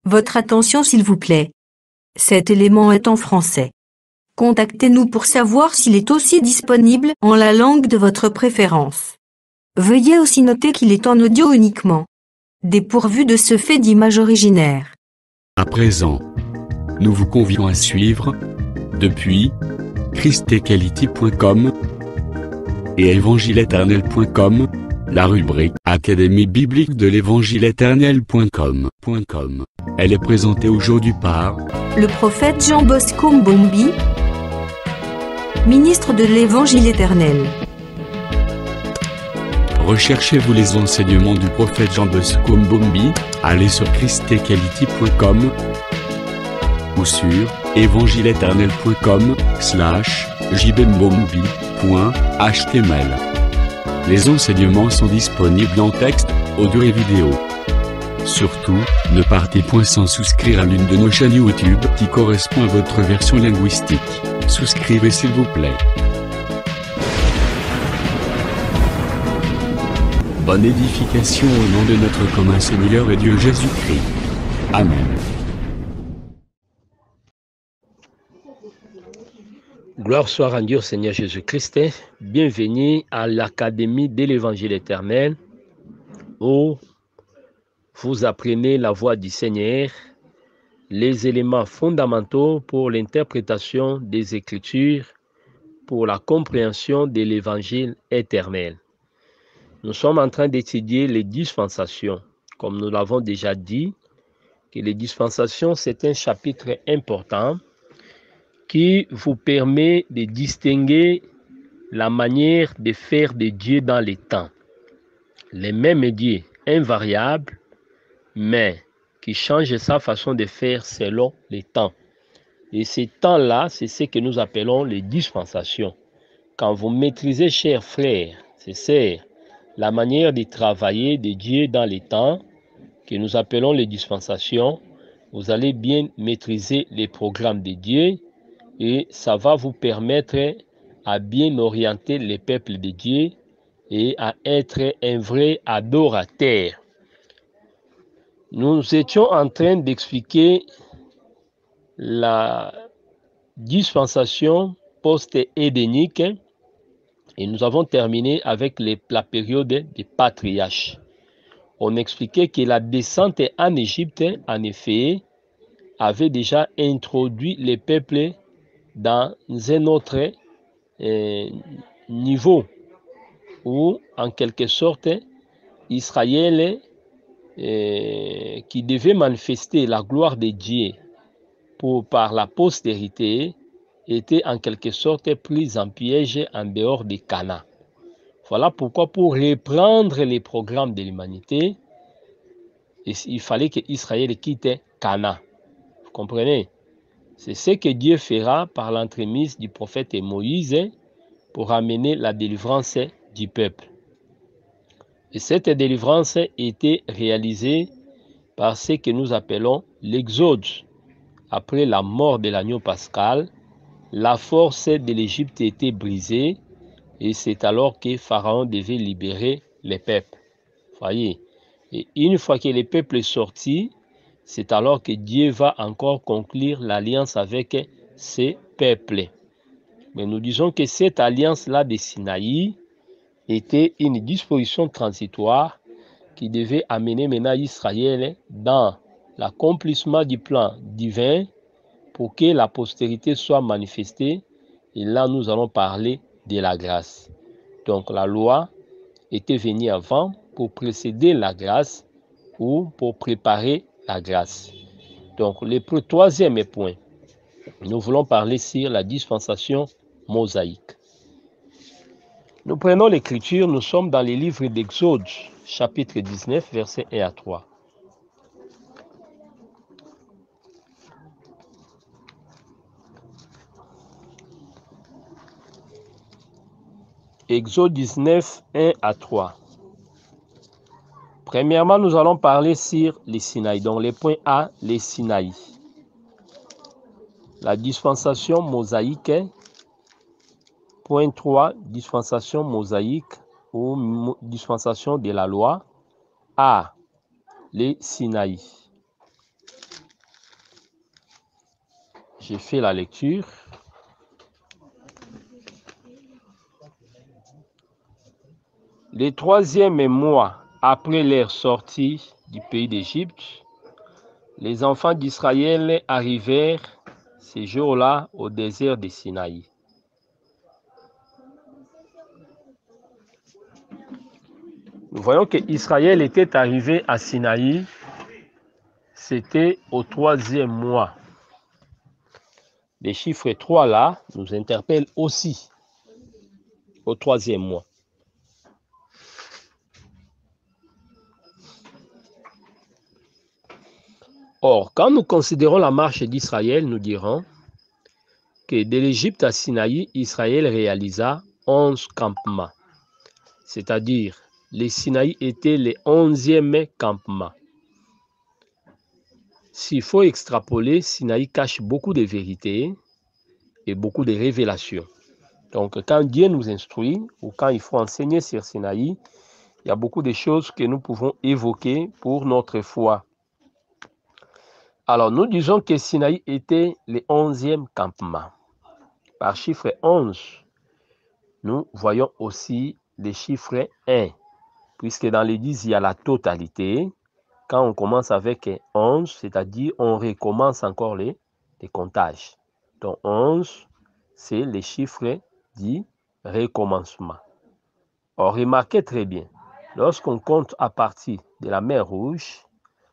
Votre attention s'il vous plaît. Cet élément est en français. Contactez-nous pour savoir s'il est aussi disponible en la langue de votre préférence. Veuillez aussi noter qu'il est en audio uniquement, dépourvu de ce fait d'image originaire. À présent, nous vous convions à suivre, depuis christequality.com et évangile-éternel.com, la rubrique Académie biblique de l'évangile-éternel.com. Elle est présentée aujourd'hui par le prophète Jean Bosco Mbombi, ministre de l'Évangile éternel. Recherchez-vous les enseignements du prophète Jean Bosco Mbombi, allez sur christequality.com ou sur évangile-éternel.com/jbmbombi.html. Les enseignements sont disponibles en texte, audio et vidéo. Surtout, ne partez point sans souscrire à l'une de nos chaînes YouTube qui correspond à votre version linguistique. Souscrivez s'il vous plaît. Bonne édification au nom de notre commun Seigneur et Dieu Jésus-Christ. Amen. Gloire soit rendue au Seigneur Jésus-Christ. Bienvenue à l'Académie de l'Évangile éternel, où vous apprenez la voix du Seigneur, les éléments fondamentaux pour l'interprétation des Écritures, pour la compréhension de l'Évangile éternel. Nous sommes en train d'étudier les dispensations. Comme nous l'avons déjà dit, que les dispensations, c'est un chapitre important qui vous permet de distinguer la manière de faire de Dieu dans les temps. Les mêmes dieux invariables, mais qui changent sa façon de faire selon les temps. Et ces temps-là, c'est ce que nous appelons les dispensations. Quand vous maîtrisez, chers frères, c'est la manière de travailler de Dieu dans les temps, que nous appelons les dispensations, vous allez bien maîtriser les programmes de Dieu et ça va vous permettre à bien orienter les peuples de Dieu et à être un vrai adorateur. Nous étions en train d'expliquer la dispensation post-édénique et nous avons terminé avec la période des patriarches. On expliquait que la descente en Égypte, en effet, avait déjà introduit les peuples dans un autre niveau où, en quelque sorte, Israël, qui devait manifester la gloire de Dieu par la postérité, était en quelque sorte pris en piège en dehors de Canaan. Voilà pourquoi, pour reprendre les programmes de l'humanité, il fallait que Israël quitte Canaan. Vous comprenez? C'est ce que Dieu fera par l'entremise du prophète Moïse pour amener la délivrance du peuple. Et cette délivrance était réalisée par ce que nous appelons l'exode. Après la mort de l'agneau pascal, la force de l'Égypte était brisée et c'est alors que Pharaon devait libérer les peuples. Voyez. Et une fois que les peuples sont sortis, c'est alors que Dieu va encore conclure l'alliance avec ces peuples. Mais nous disons que cette alliance-là de Sinaï était une disposition transitoire qui devait amener maintenant Israël dans l'accomplissement du plan divin pour que la postérité soit manifestée. Et là, nous allons parler de la grâce. Donc, la loi était venue avant pour précéder la grâce ou pour préparer la grâce. Donc, le troisième point, nous voulons parler sur la dispensation mosaïque. Nous prenons l'écriture, nous sommes dans les livres d'Exode, chapitre 19, versets 1 à 3. Exode 19, 1 à 3. Premièrement, nous allons parler sur les Sinaï. Donc, les points A, les Sinaï. La dispensation mosaïque. Point 3, dispensation mosaïque ou dispensation de la loi. A, les Sinaï. J'ai fait la lecture. Le 3e mois après leur sortie du pays d'Égypte, les enfants d'Israël arrivèrent ces jours-là au désert de Sinaï. Nous voyons que Israël était arrivé à Sinaï, c'était au 3e mois. Les chiffres 3 là nous interpellent aussi au 3e mois. Or, quand nous considérons la marche d'Israël, nous dirons que de l'Égypte à Sinaï, Israël réalisa 11 campements. C'est-à-dire, les Sinaï était le 11e campement. S'il faut extrapoler, Sinaï cache beaucoup de vérités et beaucoup de révélations. Donc, quand Dieu nous instruit ou quand il faut enseigner sur Sinaï, il y a beaucoup de choses que nous pouvons évoquer pour notre foi. Alors, nous disons que Sinaï était le 11e campement. Par chiffre 11, nous voyons aussi le chiffre 1, puisque dans les 10, il y a la totalité. Quand on commence avec 11, c'est-à-dire on recommence encore les comptages. Donc 11, c'est le chiffre du recommencement. Or, remarquez très bien, lorsqu'on compte à partir de la mer Rouge,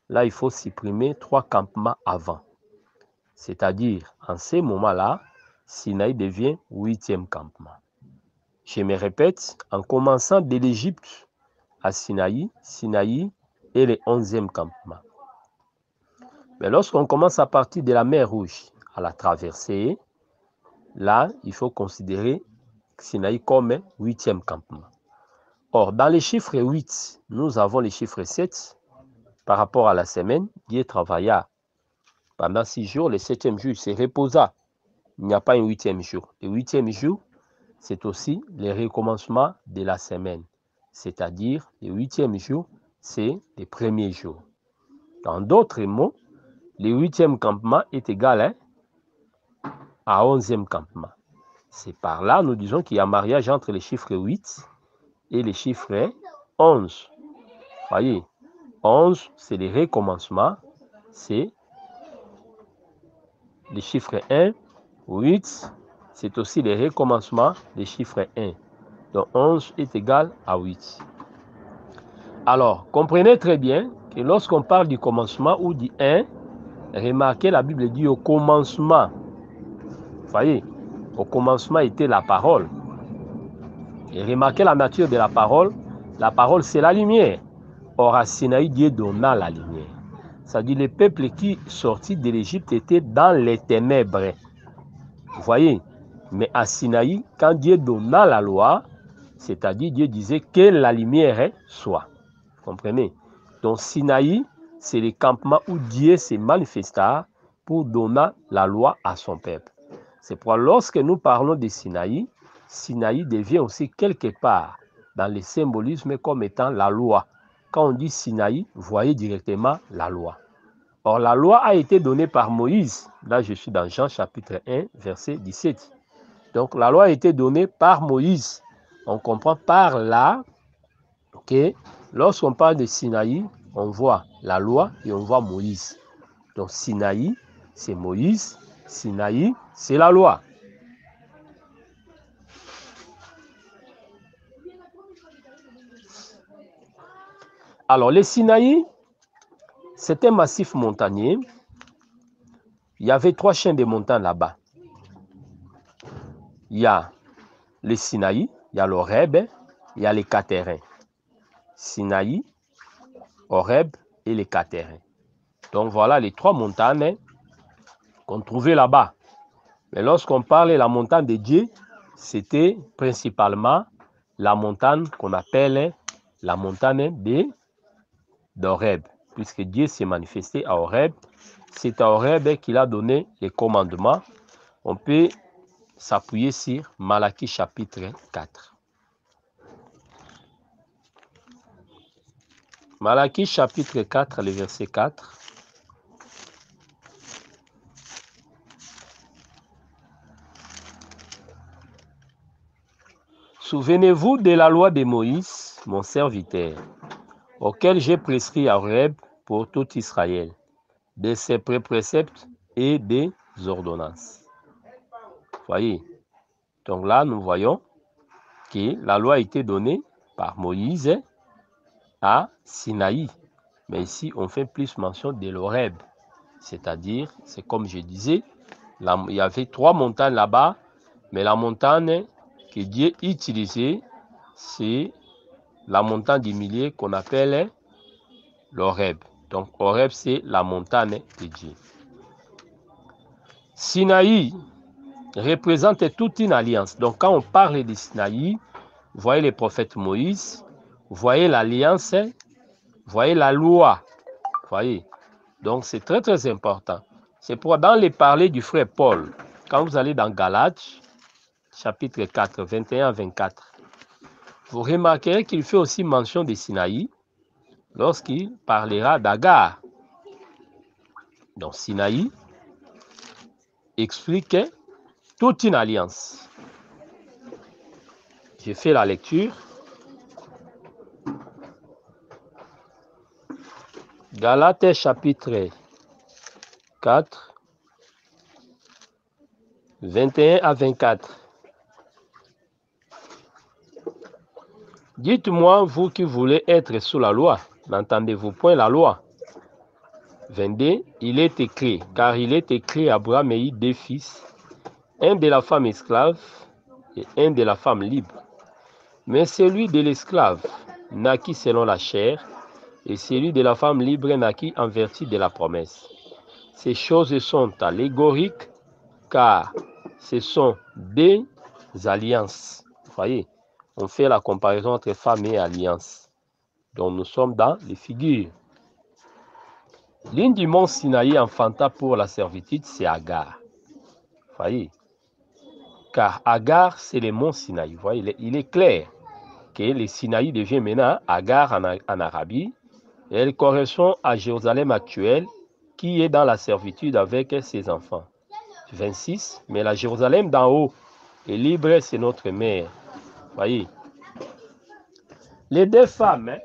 là, il faut supprimer 3 campements avant. C'est-à-dire, en ce moment-là, Sinaï devient 8e campement. Je me répète, en commençant de l'Égypte à Sinaï, Sinaï est le 11e campement. Mais lorsqu'on commence à partir de la mer Rouge à la traversée, là, il faut considérer Sinaï comme 8e campement. Or, dans les chiffres 8, nous avons les chiffres 7 par rapport à la semaine. Dieu travailla pendant 6 jours, le 7e jour, il se reposa. Il n'y a pas un 8e jour. Le 8e jour, c'est aussi le recommencement de la semaine. C'est-à-dire, le 8e jour, c'est le premier jour. En d'autres mots, le 8e campement est égal à 11e campement. C'est par là, nous disons qu'il y a un mariage entre les chiffres 8 et les chiffres 11. Voyez, 11, c'est le recommencement, c'est les chiffres 1. 8, c'est aussi le recommencement des chiffres 1. Donc 11 est égal à 8. Alors, comprenez très bien que lorsqu'on parle du commencement ou du 1, remarquez, la Bible dit au commencement. Vous voyez, au commencement était la parole. Et remarquez la nature de la parole. La parole, c'est la lumière. Or, à Sinaï, Dieu donna la lumière. C'est-à-dire, le peuple qui sortit de l'Égypte était dans les ténèbres. Vous voyez, mais à Sinaï, quand Dieu donna la loi, c'est-à-dire Dieu disait que la lumière soit. Vous comprenez? Donc Sinaï, c'est le campement où Dieu se manifesta pour donner la loi à son peuple. C'est pourquoi lorsque nous parlons de Sinaï, Sinaï devient aussi quelque part dans le symbolisme comme étant la loi. Quand on dit Sinaï, voyez directement la loi. Or, la loi a été donnée par Moïse. Là, je suis dans Jean chapitre 1, verset 17. Donc, la loi a été donnée par Moïse. On comprend par là que lorsqu'on parle de Sinaï, on voit la loi et on voit Moïse. Donc, Sinaï, c'est Moïse. Sinaï, c'est la loi. Alors, le Sinaï, c'est un massif montagneux. Il y avait 3 chaînes de montagnes là-bas. Il y a le Sinaï, il y a l'Horeb, il y a les Catérins. Sinaï, Horeb et les Catérins. Donc voilà les 3 montagnes qu'on trouvait là-bas. Mais lorsqu'on parle de la montagne de Dieu, c'était principalement la montagne qu'on appelle la montagne d'Horeb. Puisque Dieu s'est manifesté à Horeb, c'est à Horeb qu'il a donné les commandements. On peut s'appuyer sur Malachie chapitre 4. Malachie chapitre 4, le verset 4. Souvenez-vous de la loi de Moïse, mon serviteur, auquel j'ai prescrit à Horeb pour tout Israël, de ses préceptes et des ordonnances. Voyez, donc là, nous voyons que la loi a été donnée par Moïse à Sinaï. Mais ici, on fait plus mention de l'Horeb. C'est-à-dire, c'est comme je disais, il y avait 3 montagnes là-bas, mais la montagne que Dieu utilisait, c'est la montagne du milieu qu'on appelle l'Horeb. Donc, Horeb, c'est la montagne de Dieu. Sinaï représente toute une alliance. Donc, quand on parle de Sinaï, vous voyez le prophète Moïse, vous voyez l'alliance, vous voyez la loi. Vous voyez. Donc, c'est très, très important. C'est pour dans les parler du frère Paul, quand vous allez dans Galates, chapitre 4, 21 à 24, vous remarquerez qu'il fait aussi mention de Sinaï lorsqu'il parlera d'Agar. Donc, Sinaï explique toute une alliance. J'ai fait la lecture. Galates chapitre 4, 21 à 24. Dites-moi, vous qui voulez être sous la loi, n'entendez-vous point la loi? 22. Il est écrit, car il est écrit Abraham a eu 2 fils, un de la femme esclave et un de la femme libre. Mais celui de l'esclave naquit selon la chair, et celui de la femme libre naquit en vertu de la promesse. Ces choses sont allégoriques, car ce sont des alliances. Vous voyez, on fait la comparaison entre femme et alliance. Donc nous sommes dans les figures. L'une du mont Sinaï enfanta pour la servitude, c'est Agar. Vous voyez, car Agar, c'est le mont Sinaï. Vous voyez, il est clair que le Sinaï devient maintenant Agar en Arabie. Et elle correspond à Jérusalem actuelle, qui est dans la servitude avec ses enfants. 26. Mais la Jérusalem d'en haut est libre, c'est notre mère. Voyez. Les 2 femmes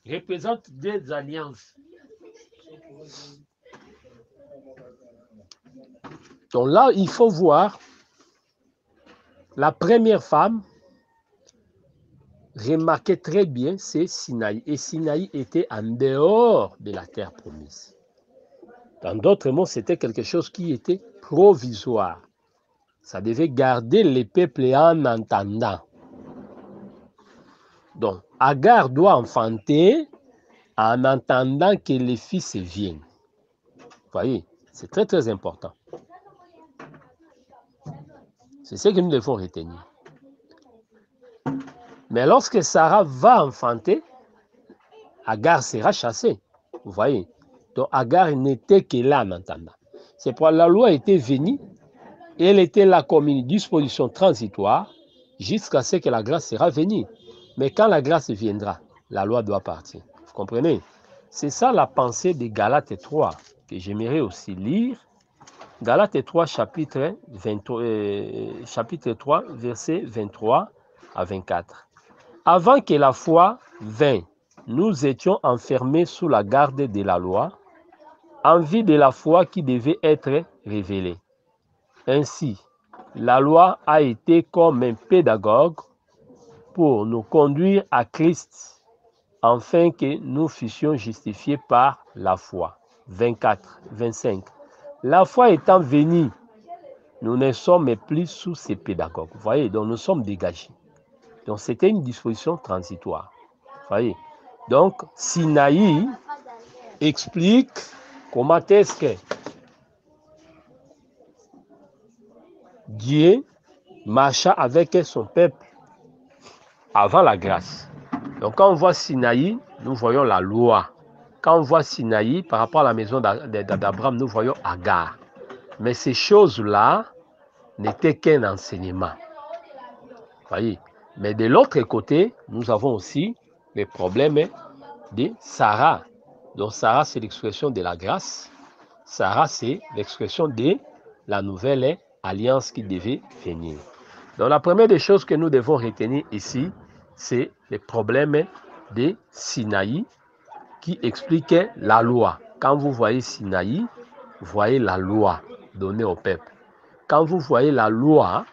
représentent des alliances. Donc là, il faut voir la première femme. Remarquez très bien, c'est Sinaï. Et Sinaï était en dehors de la terre promise. Dans d'autres mots, c'était quelque chose qui était provisoire. Ça devait garder les peuples en entendant. Donc, Agar doit enfanter en entendant que les fils viennent. Vous voyez, c'est très très important. C'est ce que nous devons retenir. Mais lorsque Sarah va enfanter, Agar sera chassée. Vous voyez. Donc Agar n'était que là en entendant. C'est pourquoi la loi était venue et elle était là comme une disposition transitoire jusqu'à ce que la grâce sera venue. Mais quand la grâce viendra, la loi doit partir. Vous comprenez? C'est ça la pensée de Galates 3 que j'aimerais aussi lire. Galates 3, chapitre 3, versets 23 à 24. Avant que la foi vînt, nous étions enfermés sous la garde de la loi, en vue de la foi qui devait être révélée. Ainsi, la loi a été comme un pédagogue pour nous conduire à Christ, afin que nous fussions justifiés par la foi. 24, 25. La foi étant venue, nous ne sommes plus sous ces pédagogues. Vous voyez, donc nous sommes dégagés. Donc c'était une disposition transitoire. Vous voyez. Donc Sinaï explique comment est-ce que Dieu marcha avec son peuple avant la grâce. Donc quand on voit Sinaï, nous voyons la loi. Quand on voit Sinaï par rapport à la maison d'Abraham, nous voyons Agar. Mais ces choses-là n'étaient qu'un enseignement. Vous voyez. Mais de l'autre côté, nous avons aussi les problèmes de Sarah. Donc Sarah, c'est l'expression de la grâce. Sarah, c'est l'expression de la nouvelle alliance qui devait venir. Donc la première des choses que nous devons retenir ici, c'est le problème de Sinaï qui expliquait la loi. Quand vous voyez Sinaï, vous voyez la loi donnée au peuple. Quand vous voyez la loi,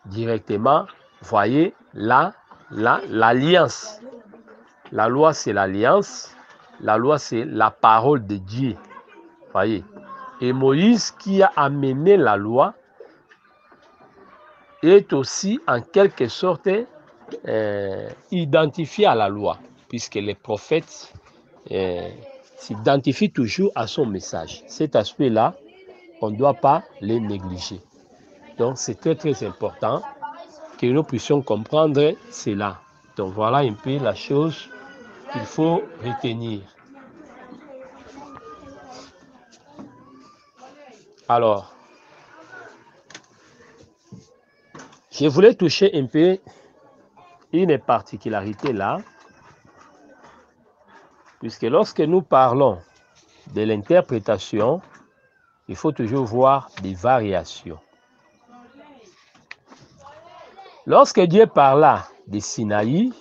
directement, vous voyez l'alliance. La loi, c'est l'alliance. La loi, c'est la parole de Dieu. Voyez. Et Moïse qui a amené la loi est aussi en quelque sorte identifié à la loi, puisque les prophètes s'identifient toujours à son message. Cet aspect-là, on ne doit pas les négliger. Donc c'est très très important que nous puissions comprendre cela. Donc voilà un peu la chose qu'il faut retenir. Alors, je voulais toucher un peu une particularité là, puisque lorsque nous parlons de l'interprétation, il faut toujours voir des variations. Lorsque Dieu parla de Sinaï,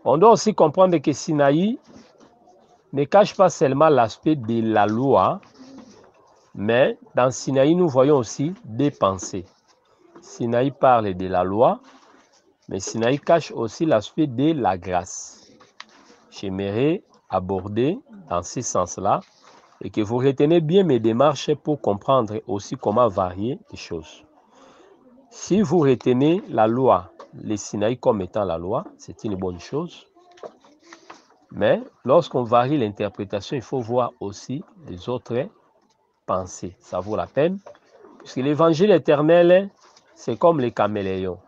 on doit aussi comprendre que Sinaï ne cache pas seulement l'aspect de la loi, mais dans Sinaï, nous voyons aussi des pensées. Sinaï parle de la loi, mais Sinaï cache aussi l'aspect de la grâce. J'aimerais aborder dans ce sens-là et que vous retenez bien mes démarches pour comprendre aussi comment varier les choses. Si vous retenez la loi, le Sinaï comme étant la loi, c'est une bonne chose. Mais lorsqu'on varie l'interprétation, il faut voir aussi les autres pensées. Ça vaut la peine. Puisque l'évangile éternel, c'est comme les caméléons.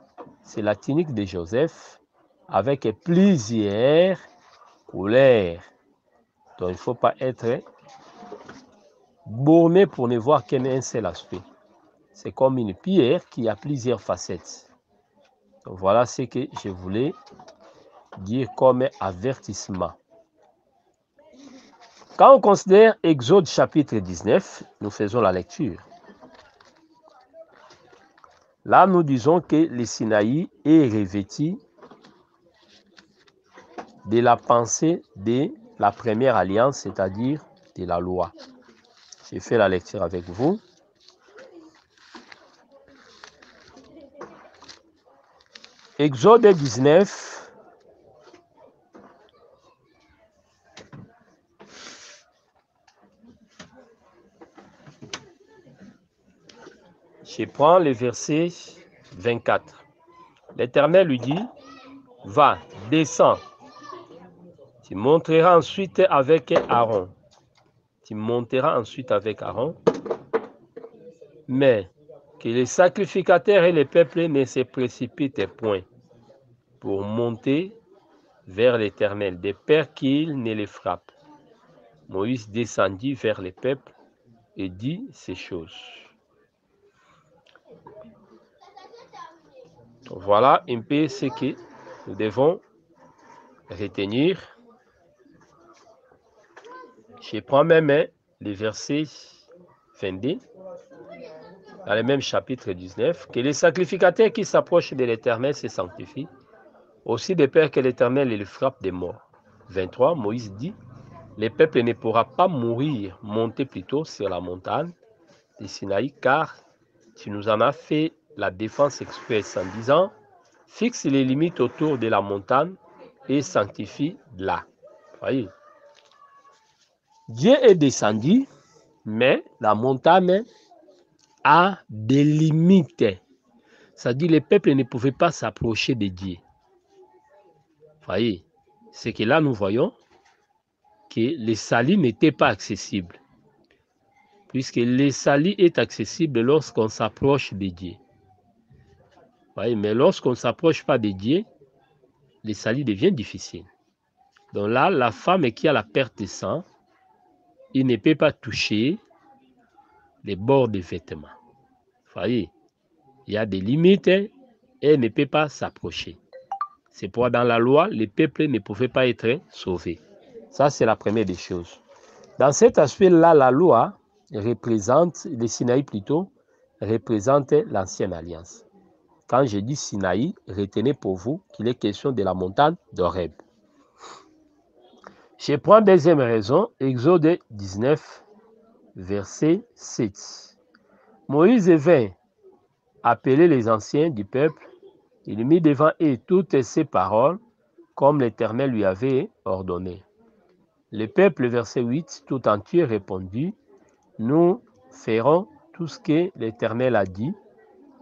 C'est la tunique de Joseph avec plusieurs couleurs. Donc il ne faut pas être borné pour ne voir qu'un seul aspect. C'est comme une pierre qui a plusieurs facettes. Donc voilà ce que je voulais dire comme avertissement. Quand on considère Exode chapitre 19, nous faisons la lecture. Là, nous disons que le Sinaï est revêtu de la pensée de la première alliance, c'est-à-dire de la loi. J'ai fait la lecture avec vous. Exode 19, je prends le verset 24. L'Éternel lui dit, va, descends. Tu monteras ensuite avec Aaron. Tu monteras ensuite avec Aaron. Mais que les sacrificateurs et les peuples ne se précipitent point pour monter vers l'Éternel, de peur qu'il ne les frappe. Moïse descendit vers le peuple et dit ces choses. Voilà un peu ce que nous devons retenir. Je prends même le verset 22, dans le même chapitre 19, que les sacrificateurs qui s'approchent de l'Éternel se sanctifient, aussi de peur que l'Éternel les frappe des morts. 23, Moïse dit, le peuple ne pourra pas mourir, monter plutôt sur la montagne de Sinaï, car tu nous en as fait la défense expresse en disant, fixe les limites autour de la montagne et sanctifie là. Voyez. Dieu est descendu, mais la montagne a des limites. C'est-à-dire que les peuples ne pouvaient pas s'approcher de Dieu. Voyez, c'est que là nous voyons que le salut n'était pas accessible. Puisque le salut est accessible lorsqu'on s'approche de Dieu. Voyez, mais lorsqu'on ne s'approche pas de Dieu, le salut devient difficile. Donc là, la femme qui a la perte de sang, il ne peut pas toucher les bords des vêtements. Voyez, il y a des limites et elle ne peut pas s'approcher. C'est pourquoi dans la loi, les peuples ne pouvaient pas être sauvés. Ça, c'est la première des choses. Dans cet aspect-là, la loi représente, le Sinaï plutôt, représente l'ancienne alliance. Quand je dis Sinaï, retenez pour vous qu'il est question de la montagne d'Horeb. Je prends deuxième raison, Exode 19, verset 7. Moïse vint appeler les anciens du peuple, il mit devant eux toutes ces paroles, comme l'Éternel lui avait ordonné. Le peuple, verset 8, tout entier répondit, nous ferons tout ce que l'Éternel a dit.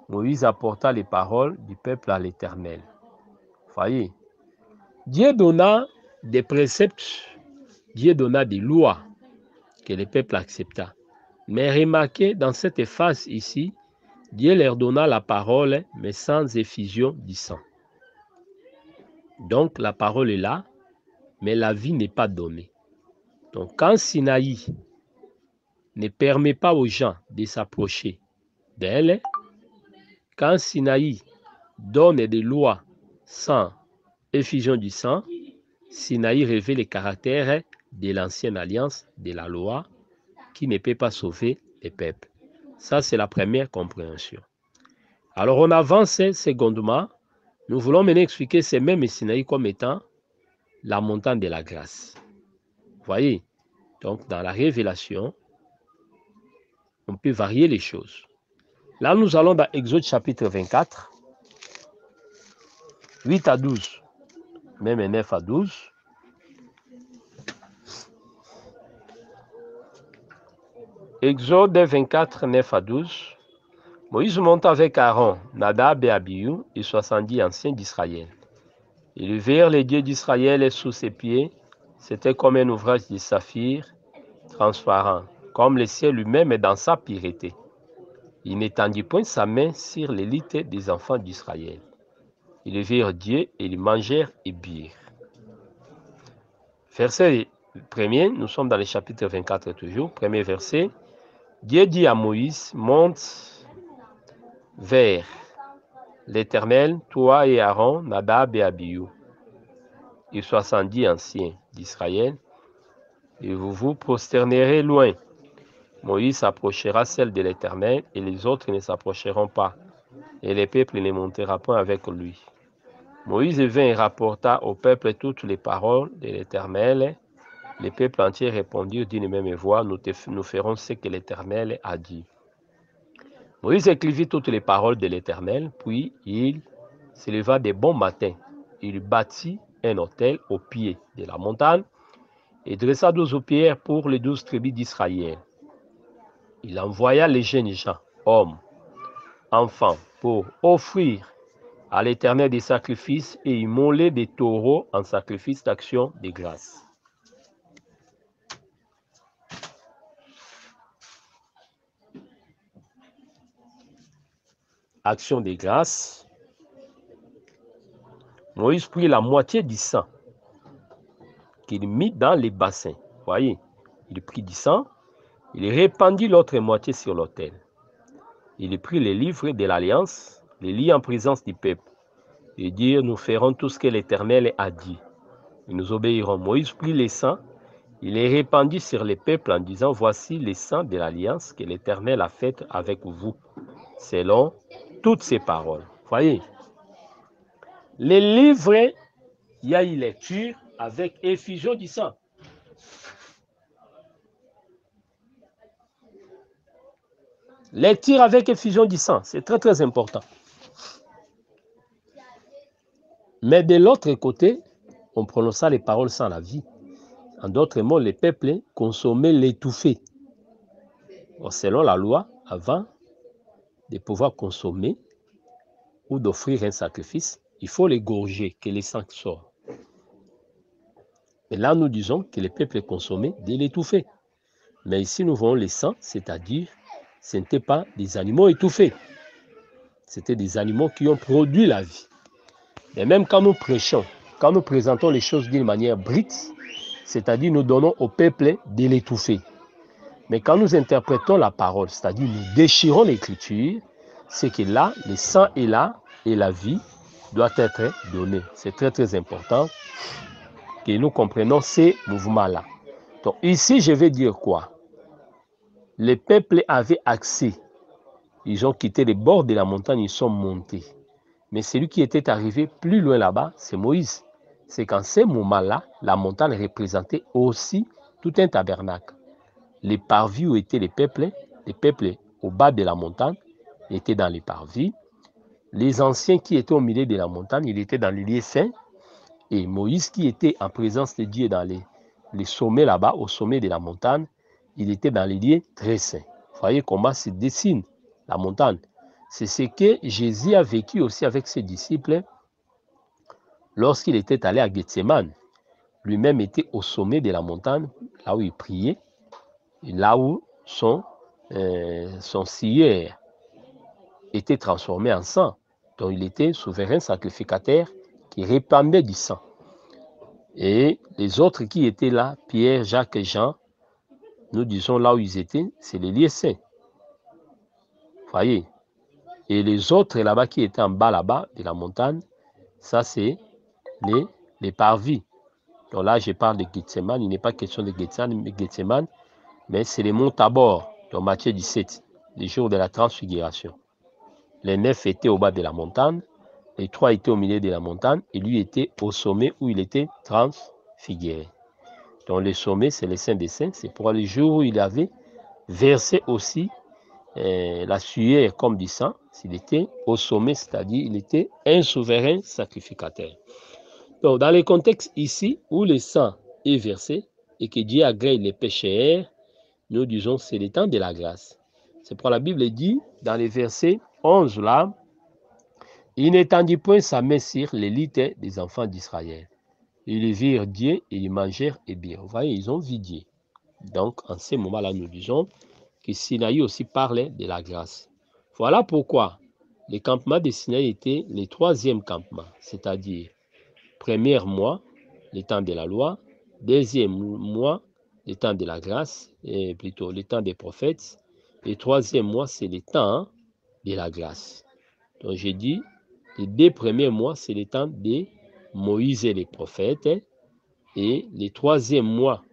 Moïse apporta les paroles du peuple à l'Éternel. Voyez, Dieu donna des préceptes, Dieu donna des lois que le peuple accepta. Mais remarquez, dans cette phase ici, Dieu leur donna la parole, mais sans effusion du sang. Donc la parole est là, mais la vie n'est pas donnée. Donc quand Sinaï ne permet pas aux gens de s'approcher d'elle, quand Sinaï donne des lois sans effusion du sang, Sinaï révèle le caractère de l'ancienne alliance, de la loi, qui ne peut pas sauver les peuples. Ça, c'est la première compréhension. Alors, on avance secondement. Nous voulons maintenant expliquer ces mêmes Sinaï comme étant la montagne de la grâce. Vous voyez? Donc, dans la révélation, on peut varier les choses. Là, nous allons dans Exode chapitre 24, 8 à 12, même 9 à 12. Exode 24, 9 à 12. Moïse monta avec Aaron, Nadab et Abihu, et 70 anciens d'Israël. Ils virent les dieux d'Israël sous ses pieds. C'était comme un ouvrage de saphir transparent, comme le ciel lui-même dans sa pureté. Il n'étendit point sa main sur l'élite des enfants d'Israël. Ils virent Dieu et ils mangèrent et birent. Verset 1er, nous sommes dans le chapitre 24 toujours, premier verset. Dieu dit à Moïse, monte vers l'Éternel, toi et Aaron, Nadab et Abihu, et 70 anciens d'Israël, et vous vous prosternerez loin. Moïse s'approchera celle de l'Éternel, et les autres ne s'approcheront pas, et le peuple ne montera point avec lui. Moïse vint et rapporta au peuple toutes les paroles de l'Éternel. Le peuple entier répondit d'une même voix, nous ferons ce que l'Éternel a dit. Moïse écrivit toutes les paroles de l'Éternel, puis il se leva de bon matin. Il bâtit un autel au pied de la montagne et dressa 12 pierres pour les 12 tribus d'Israël. Il envoya les jeunes gens, hommes, enfants, pour offrir à l'Éternel des sacrifices et immoler des taureaux en sacrifice d'action de grâce. Action de grâce. Moïse prit la moitié du sang qu'il mit dans les bassins. Voyez, il prit du sang, il répandit l'autre moitié sur l'autel. Il prit les livres de l'alliance, les lit en présence du peuple, et dit, nous ferons tout ce que l'Éternel a dit. Et nous obéirons. Moïse prit les sang, il les répandit sur le peuple en disant, voici les sang de l'alliance que l'Éternel a faite avec vous, selon toutes ces paroles. Voyez, les livres, il y a une lecture avec effusion du sang. Lecture avec effusion du sang, c'est très très important. Mais de l'autre côté, on prononça les paroles sans la vie. En d'autres mots, le peuple consommait l'étouffé. Selon la loi, avant de pouvoir consommer ou d'offrir un sacrifice, il faut l'égorger, que le sang sorte. Et là, nous disons que le peuple consommait de l'étouffé. Mais ici, nous voyons le sang, c'est-à-dire, ce n'étaient pas des animaux étouffés. C'était des animaux qui ont produit la vie. Et même quand nous prêchons, quand nous présentons les choses d'une manière brute, c'est-à-dire nous donnons au peuple de l'étouffer. Mais quand nous interprétons la parole, c'est-à-dire nous déchirons l'écriture, c'est que là, le sang est là et la vie doit être donnée. C'est très très important que nous comprenions ces mouvements-là. Donc ici, je vais dire quoi? les peuples avaient accès. Ils ont quitté les bords de la montagne, ils sont montés. Mais celui qui était arrivé plus loin là-bas, c'est Moïse. C'est qu'en ce moment-là, la montagne représentait aussi tout un tabernacle. Les parvis où étaient les peuples au bas de la montagne étaient dans les parvis. Les anciens qui étaient au milieu de la montagne, ils étaient dans les lieux saints. Et Moïse qui était en présence de Dieu dans les sommets là-bas, au sommet de la montagne, il était dans les lieux très saints. Vous voyez comment se dessine la montagne. C'est ce que Jésus a vécu aussi avec ses disciples lorsqu'il était allé à Gethsémane. Lui-même était au sommet de la montagne, là où il priait, et là où son cilière était transformé en sang. Donc il était souverain sacrificateur qui répandait du sang. Et les autres qui étaient là, Pierre, Jacques et Jean, nous disons là où ils étaient, c'est les lieux saints. Vous voyez? Et les autres là-bas qui étaient en bas là-bas de la montagne, ça c'est les parvis. Donc là, je parle de Gethsémane. Il n'est pas question de Gethsémane, mais c'est les monts Tabor, dans Matthieu 17, les jours de la transfiguration. Les 9 étaient au bas de la montagne, les 3 étaient au milieu de la montagne, et lui était au sommet où il était transfiguré. Donc le sommet, c'est le Saint des Saints. C'est pour le jour où il avait versé aussi la sueur comme du sang. S'il était au sommet, c'est-à-dire il était un souverain sacrificateur. Donc, dans le contexte ici où le sang est versé et que Dieu agrée les pécheurs, nous disons c'est le temps de la grâce. C'est pourquoi la Bible dit dans les versets 11 là, il n'étendit point sa main sur l'élite des enfants d'Israël. Ils virent Dieu et ils mangèrent et birent. Vous voyez, ils ont vu Dieu. Donc, en ce moment-là, nous disons que Sinaï aussi parlait de la grâce. Voilà pourquoi le campement de Sinaï était le 3e campement, c'est-à-dire premier mois, le temps de la loi, 2e mois, le temps de la grâce, et plutôt le temps des prophètes, et 3e mois, c'est le temps de la grâce. Donc j'ai dit, les 2 premiers mois, c'est le temps de Moïse et les prophètes, et le 3e mois,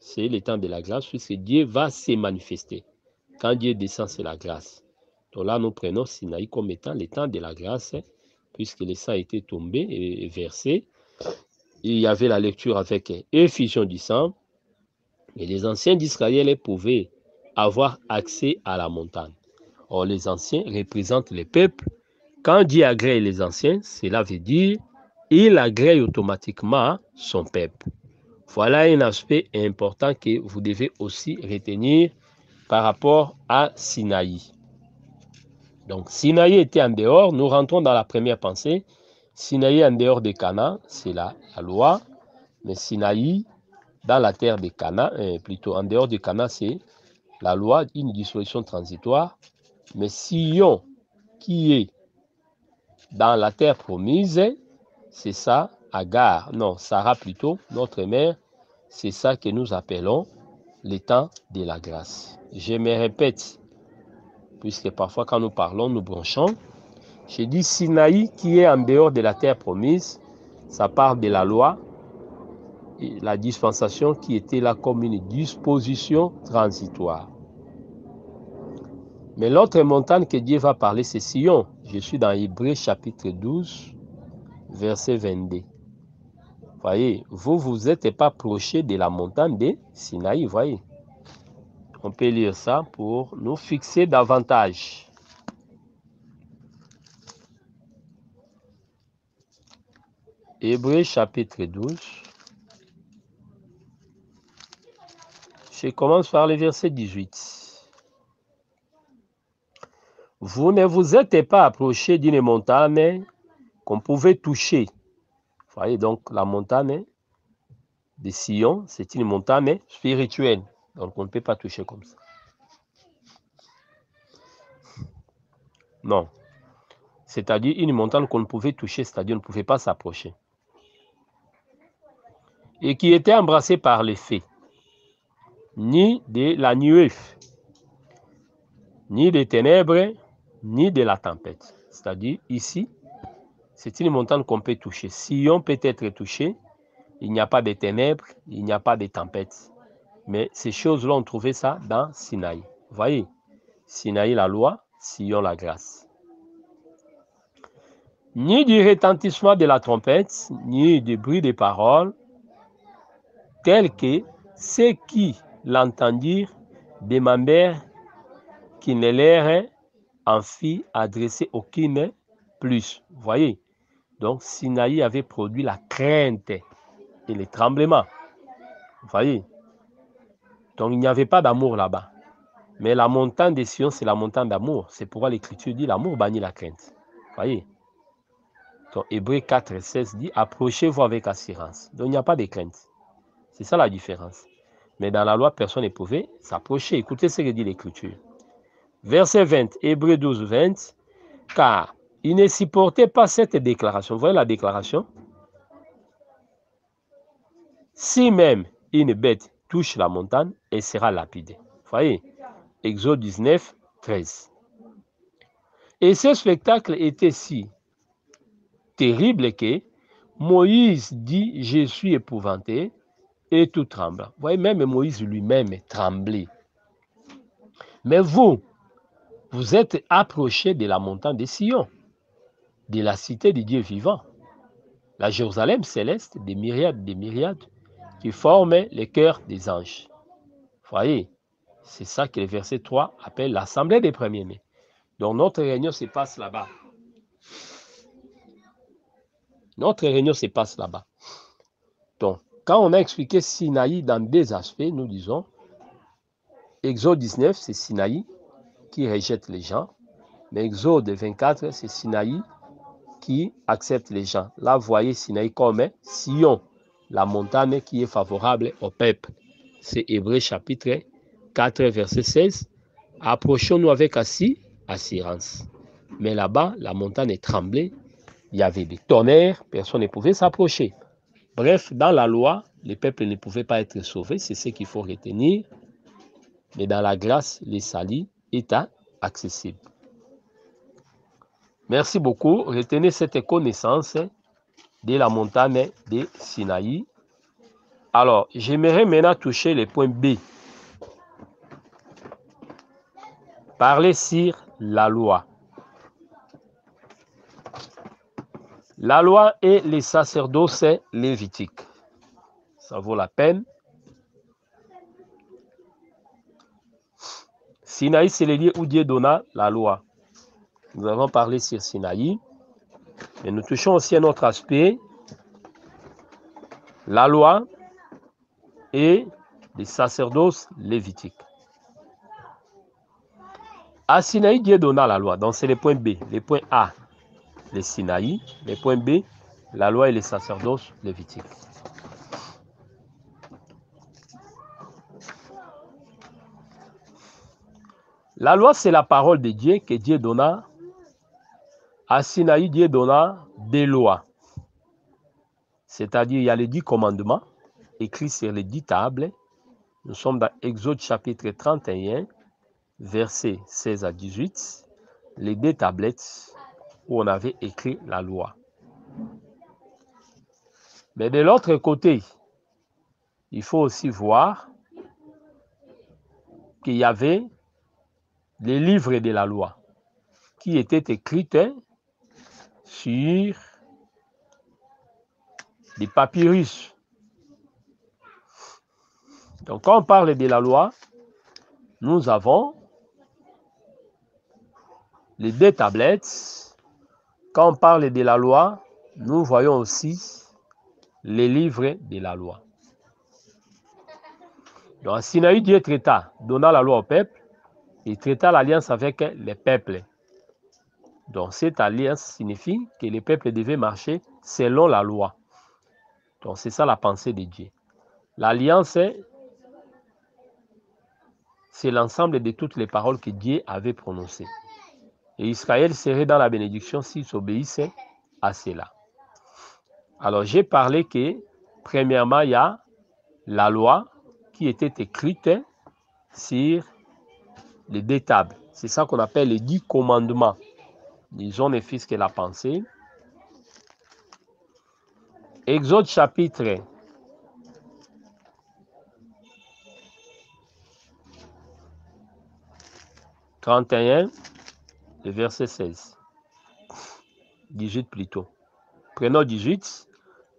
c'est le temps de la grâce, puisque Dieu va se manifester. Quand Dieu descend, c'est la grâce. Donc là, nous prenons Sinaï comme étant le temps de la grâce, puisque le sang était tombé et versé. Il y avait la lecture avec effusion du sang, et les anciens d'Israël pouvaient avoir accès à la montagne. Or, les anciens représentent les peuples. Quand Dieu agrée les anciens, cela veut dire il agrée automatiquement son peuple. Voilà un aspect important que vous devez aussi retenir par rapport à Sinaï. Donc, Sinaï était en dehors. Nous rentrons dans la première pensée. Sinaï en dehors de Canaan, c'est la loi. Mais Sinaï, dans la terre de Canaan, plutôt en dehors de Canaan, c'est la loi, une disposition transitoire. Mais Sion, qui est dans la terre promise, c'est ça, Agar, non, Sarah plutôt, notre mère, c'est ça que nous appelons le temps de la grâce. Je me répète, puisque parfois quand nous parlons, nous branchons. J'ai dit Sinaï qui est en dehors de la terre promise, ça parle de la loi, et la dispensation qui était là comme une disposition transitoire. Mais l'autre montagne que Dieu va parler, c'est Sion. Je suis dans Hébreux chapitre 12, verset 22. Voyez, vous vous êtes pas approché de la montagne de Sinaï, voyez. On peut lire ça pour nous fixer davantage. Hébreux chapitre 12. Je commence par le verset 18. Vous ne vous êtes pas approché d'une montagne qu'on pouvait toucher. Vous voyez donc la montagne de Sion, c'est une montagne spirituelle. Donc on ne peut pas toucher comme ça. Non. C'est-à-dire une montagne qu'on ne pouvait toucher, c'est-à-dire on ne pouvait pas s'approcher. Et qui était embrassée par les feux. Ni de la nuée, ni des ténèbres, ni de la tempête. C'est-à-dire ici, c'est une montagne qu'on peut toucher. Sion peut être touché, il n'y a pas de ténèbres, il n'y a pas de tempête. Mais ces choses-là, on trouvait ça dans Sinaï. voyez, Sinaï la loi, Sion la grâce. Ni du retentissement de la trompette, ni du bruit des paroles, tel que ceux qui l'entendirent demandèrent qu'il ne leur en fit adresser aucune plus. Voyez, donc Sinaï avait produit la crainte et le tremblement. Voyez, donc il n'y avait pas d'amour là-bas. Mais la montagne de Sion, c'est la montagne d'amour. C'est pourquoi l'Écriture dit l'amour bannit la crainte. Voyez. Donc Hébreux 4, 16 dit approchez-vous avec assurance. Donc il n'y a pas de crainte. C'est ça la différence. Mais dans la loi, personne ne pouvait s'approcher. Écoutez ce que dit l'Écriture. Verset 20, Hébreux 12, 20. Car il ne supportait pas cette déclaration. Vous voyez la déclaration? Si même une bête touche la montagne, elle sera lapidée. Vous voyez? Exode 19, 13. Et ce spectacle était si terrible que Moïse dit, je suis épouvanté et tout tremble. Vous voyez, même Moïse lui-même tremblait. Mais vous êtes approchés de la montagne de Sion, de la cité de Dieu vivant, la Jérusalem céleste des myriades qui forment le cœur des anges. Vous voyez, c'est ça que le verset 3 appelle l'assemblée des premiers-nés. Donc notre réunion se passe là-bas. Notre réunion se passe là-bas. Donc, quand on a expliqué Sinaï dans des aspects, nous disons, Exode 19, c'est Sinaï qui rejette les gens, mais Exode 24, c'est Sinaï qui accepte les gens. Là, vous voyez Sinaï comme Sion, la montagne qui est favorable au peuple. C'est Hébreux chapitre 4, verset 16. Approchons-nous avec assurance. Mais là-bas, la montagne tremblait, il y avait des tonnerres, personne ne pouvait s'approcher. Bref, dans la loi, les peuples ne pouvaient pas être sauvés, c'est ce qu'il faut retenir. Mais dans la grâce, le salut est accessible. Merci beaucoup. Retenez cette connaissance de la montagne de Sinaï. Alors, j'aimerais maintenant toucher le point B. Parler sur la loi. La loi et les sacerdoces lévitiques. Ça vaut la peine. Sinaï, c'est le lieu où Dieu donna la loi. Nous avons parlé sur Sinaï. Mais nous touchons aussi un autre aspect. La loi et les sacerdoces lévitiques. À Sinaï, Dieu donna la loi. Donc c'est le point B. Le point A, le Sinaï. Le point B, la loi et les sacerdoces lévitiques. La loi, c'est la parole de Dieu que Dieu donna. À Sinaï, Dieu donna des lois. C'est-à-dire, il y a les 10 commandements écrits sur les 10 tables. Nous sommes dans Exode chapitre 31, versets 16 à 18. Les 2 tablettes où on avait écrit la loi. Mais de l'autre côté, il faut aussi voir qu'il y avait les livres de la loi qui étaient écrits sur des papyrus. Donc quand on parle de la loi, nous avons les 2 tablettes. Quand on parle de la loi, nous voyons aussi les livres de la loi. Donc Sinaï, Dieu traita, donna la loi au peuple, et traita l'alliance avec les peuples. Donc cette alliance signifie que les peuples devaient marcher selon la loi. Donc c'est ça la pensée de Dieu. L'alliance, c'est l'ensemble de toutes les paroles que Dieu avait prononcées. Et Israël serait dans la bénédiction s'il s'obéissait à cela. Alors j'ai parlé que, premièrement, il y a la loi qui était écrite sur les 2 tables. C'est ça qu'on appelle les 10 commandements. Disons les fils que la pensée. Exode chapitre 31, le verset 16. 18 plutôt. Prenons 18.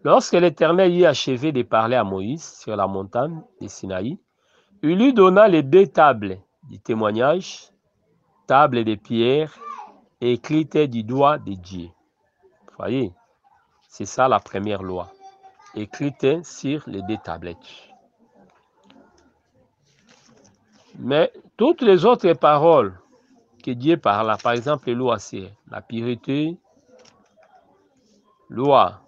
Lorsque l'Éternel eut achevé de parler à Moïse sur la montagne de Sinaï, il lui donna les 2 tables du témoignage, tables de pierre écrites du doigt de Dieu. Vous voyez, c'est ça la première loi, écrite sur les 2 tablettes. Mais toutes les autres paroles que Dieu parla, par exemple les lois sur la pureté, loi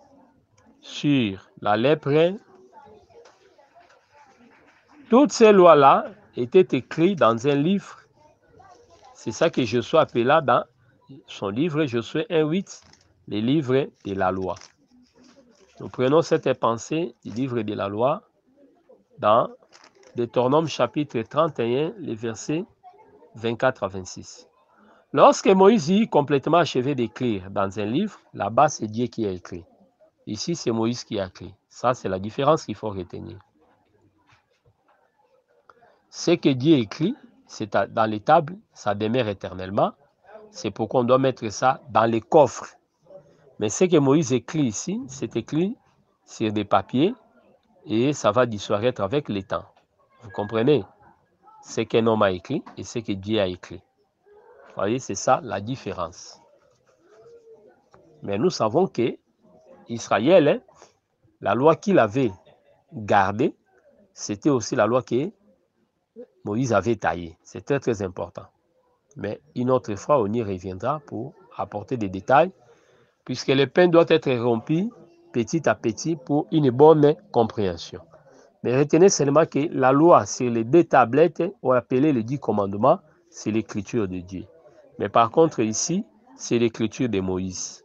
sur la lèpre, toutes ces lois-là étaient écrites dans un livre. C'est ça que Josué appela dans son livre Josué 1:8, les livres de la loi. Nous prenons cette pensée du livre de la loi dans Deutéronome chapitre 31, les versets 24 à 26. Lorsque Moïse eut complètement achevé d'écrire dans un livre, là-bas c'est Dieu qui a écrit. Ici c'est Moïse qui a écrit. Ça c'est la différence qu'il faut retenir. Ce que Dieu écrit, c'est dans les tables, ça demeure éternellement. C'est pourquoi on doit mettre ça dans les coffres. Mais ce que Moïse écrit ici, c'est écrit sur des papiers et ça va disparaître avec le temps. Vous comprenez? Ce qu'un homme a écrit et ce que Dieu a écrit. Vous voyez, c'est ça la différence. Mais nous savons que Israël, la loi qu'il avait gardée, c'était aussi la loi que Moïse avait taillée. C'est très très important. Mais une autre fois, on y reviendra pour apporter des détails, puisque le pain doit être rompu petit à petit pour une bonne compréhension. Mais retenez seulement que la loi sur les 2 tablettes, on appelait les 10 commandements, c'est l'écriture de Dieu. Mais par contre ici, c'est l'écriture de Moïse.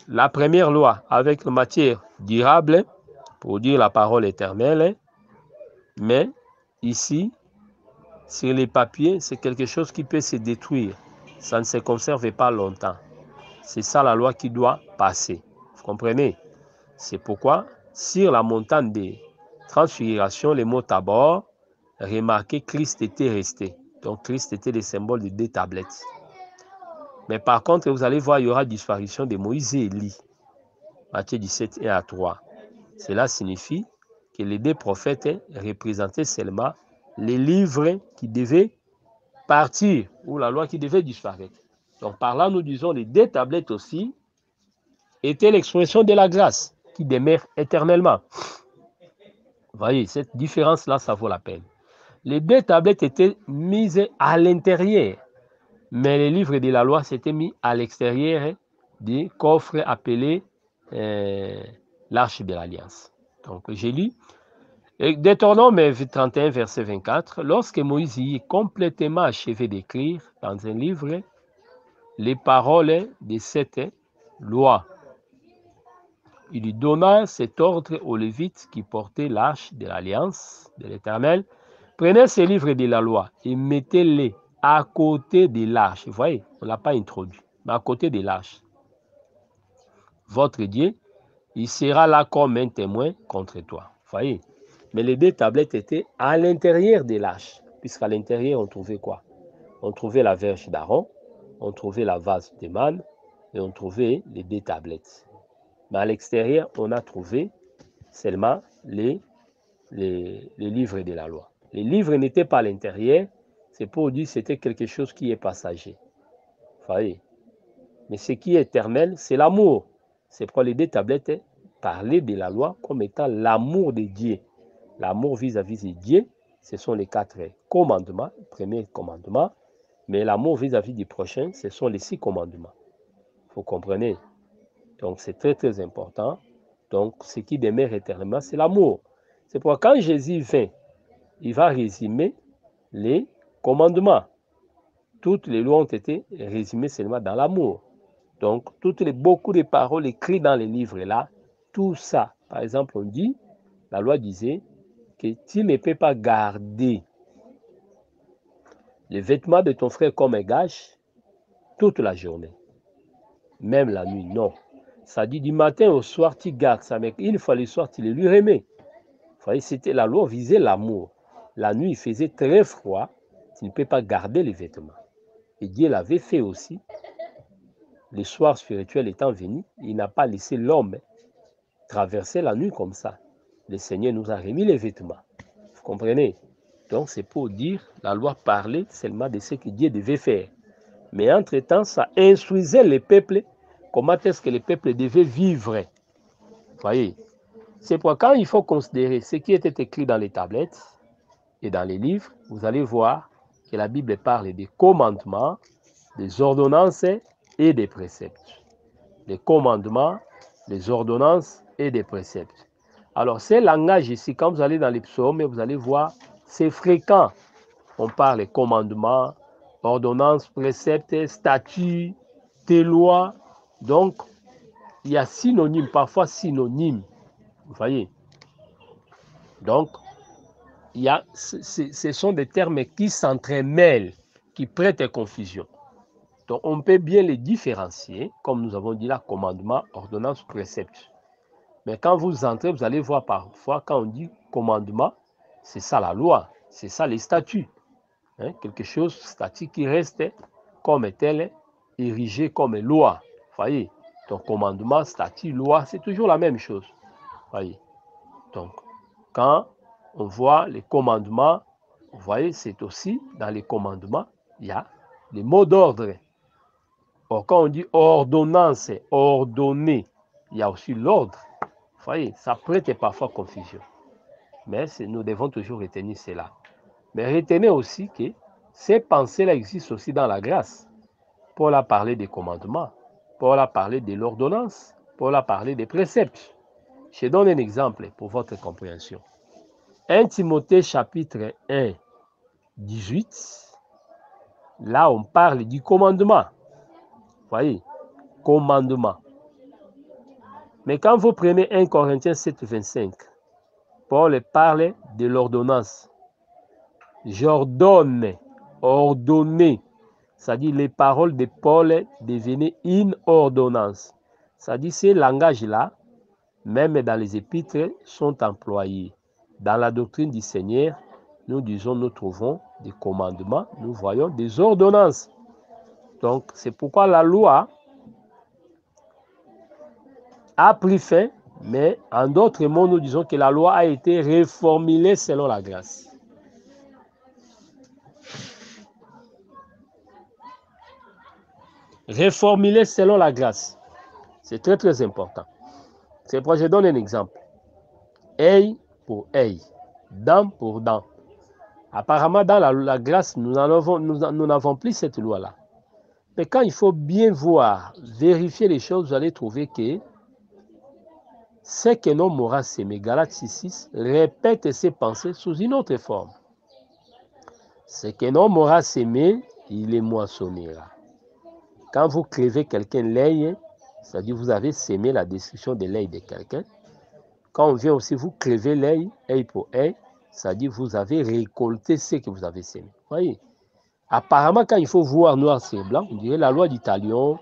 La première loi avec une matière durable, pour dire la parole éternelle, mais ici, sur les papiers, c'est quelque chose qui peut se détruire. Ça ne se conserve pas longtemps. C'est ça la loi qui doit passer. Vous comprenez? C'est pourquoi, sur la montagne des transfigurations, les mots Tabor, remarquez, Christ était resté. Donc Christ était le symbole des 2 tablettes. Mais par contre, vous allez voir, il y aura disparition de Moïse et Élie. Matthieu 17, 1 à 3. Cela signifie que les 2 prophètes représentaient seulement les livres qui devaient partir, ou la loi qui devait disparaître. Donc par là, nous disons les 2 tablettes aussi étaient l'expression de la grâce qui demeure éternellement. Vous voyez, cette différence-là, ça vaut la peine. Les 2 tablettes étaient mises à l'intérieur, mais les livres de la loi s'étaient mis à l'extérieur des coffres appelés l'arche de l'Alliance. Donc j'ai lu Deutéronome 31, verset 24. Lorsque Moïse y est complètement achevé d'écrire dans un livre les paroles de cette loi, il lui donna cet ordre aux Lévites qui portaient l'arche de l'Alliance de l'Éternel. Prenez ces livres de la loi et mettez-les à côté de l'arche. Vous voyez, on ne l'a pas introduit, mais à côté de l'arche. Votre Dieu, il sera là comme un témoin contre toi. Vous voyez, mais les 2 tablettes étaient à l'intérieur de l'arche, puisqu'à l'intérieur, on trouvait quoi? On trouvait la verge d'Aaron, on trouvait la vase de manne et on trouvait les 2 tablettes. Mais à l'extérieur, on a trouvé seulement les livres de la loi. Les livres n'étaient pas à l'intérieur, c'est pour dire que c'était quelque chose qui est passager. Vous voyez? Mais ce qui est éternel, c'est l'amour. C'est pourquoi les 2 tablettes parlaient de la loi comme étant l'amour de Dieu. L'amour vis-à-vis de Dieu, ce sont les 4 commandements, le premier commandement, mais l'amour vis-à-vis du prochain, ce sont les 6 commandements. Vous comprenez? Donc c'est très très important. Donc ce qui demeure éternellement, c'est l'amour. C'est pourquoi quand Jésus vient, il va résumer les commandements. Toutes les lois ont été résumées seulement dans l'amour. Donc beaucoup de paroles écrites dans les livres là, tout ça, par exemple on dit, la loi disait que tu ne peux pas garder les vêtements de ton frère comme un gage toute la journée, même la nuit, non. Ça dit du matin au soir, tu gardes ça, mais une fois le soir, tu le lui remets. Vous voyez, c'était la loi visait l'amour. La nuit, il faisait très froid, tu ne peux pas garder les vêtements. Et Dieu l'avait fait aussi. Le soir spirituel étant venu, il n'a pas laissé l'homme traverser la nuit comme ça. Le Seigneur nous a remis les vêtements. Vous comprenez? Donc c'est pour dire, la loi parlait seulement de ce que Dieu devait faire. Mais entre-temps, ça instruisait les peuples, comment est-ce que les peuples devaient vivre. Vous voyez? C'est pourquoi quand il faut considérer ce qui était écrit dans les tablettes et dans les livres, vous allez voir que la Bible parle des commandements, des ordonnances et des préceptes. Des commandements, des ordonnances et des préceptes. Alors, ces langages ici, quand vous allez dans les psaumes, vous allez voir, c'est fréquent. On parle des commandements, ordonnances, préceptes, statuts, des lois. Donc, il y a synonyme, parfois synonyme. Vous voyez? Donc, ce sont des termes qui s'entremêlent, qui prêtent confusion. Donc, on peut bien les différencier, comme nous avons dit là, commandement, ordonnance, précepte. Mais quand vous entrez, vous allez voir parfois, quand on dit commandement, c'est ça la loi, c'est ça les statuts. Hein? Quelque chose, statut qui reste comme tel, érigé comme loi. Vous voyez? Donc, commandement, statut, loi, c'est toujours la même chose. Vous voyez? Donc, quand on voit les commandements, vous voyez, c'est aussi dans les commandements, il y a les mots d'ordre. Or, quand on dit ordonnance, ordonner, il y a aussi l'ordre. Vous voyez, ça prête parfois confusion. Mais nous devons toujours retenir cela. Mais retenez aussi que ces pensées-là existent aussi dans la grâce. Paul a parlé des commandements, Paul a parlé de l'ordonnance, Paul a parlé des préceptes. Je donne un exemple pour votre compréhension. 1 Timothée chapitre 1, 18, là on parle du commandement. Vous voyez, commandement. Mais quand vous prenez 1 Corinthiens 7, 25, Paul parle de l'ordonnance. J'ordonne, ordonner. C'est-à-dire les paroles de Paul devenaient une ordonnance. C'est-à-dire ces langages-là, même dans les épîtres, sont employés. Dans la doctrine du Seigneur, nous disons, nous trouvons des commandements, nous voyons des ordonnances. Donc, c'est pourquoi la loi a pris fin, mais en d'autres mots, nous disons que la loi a été reformulée selon la grâce. Reformulée selon la grâce. C'est très, très important. C'est pourquoi je donne un exemple. Œil pour œil, dent pour dent. Apparemment, dans la grâce, nous n'avons plus cette loi-là. Mais quand il faut bien voir, vérifier les choses, vous allez trouver que ce qu'un homme aura sémé, Galates 6, répète ses pensées sous une autre forme. Ce qu'un homme aura sémé, il les moissonnera. Quand vous crevez quelqu'un l'œil, c'est-à-dire vous avez sémé la destruction de l'œil de quelqu'un. Quand on vient aussi vous crever l'œil, œil pour œil, c'est-à-dire vous avez récolté ce que vous avez sémé. Vous voyez? Apparemment, quand il faut voir noir sur blanc, on dirait la loi du talion,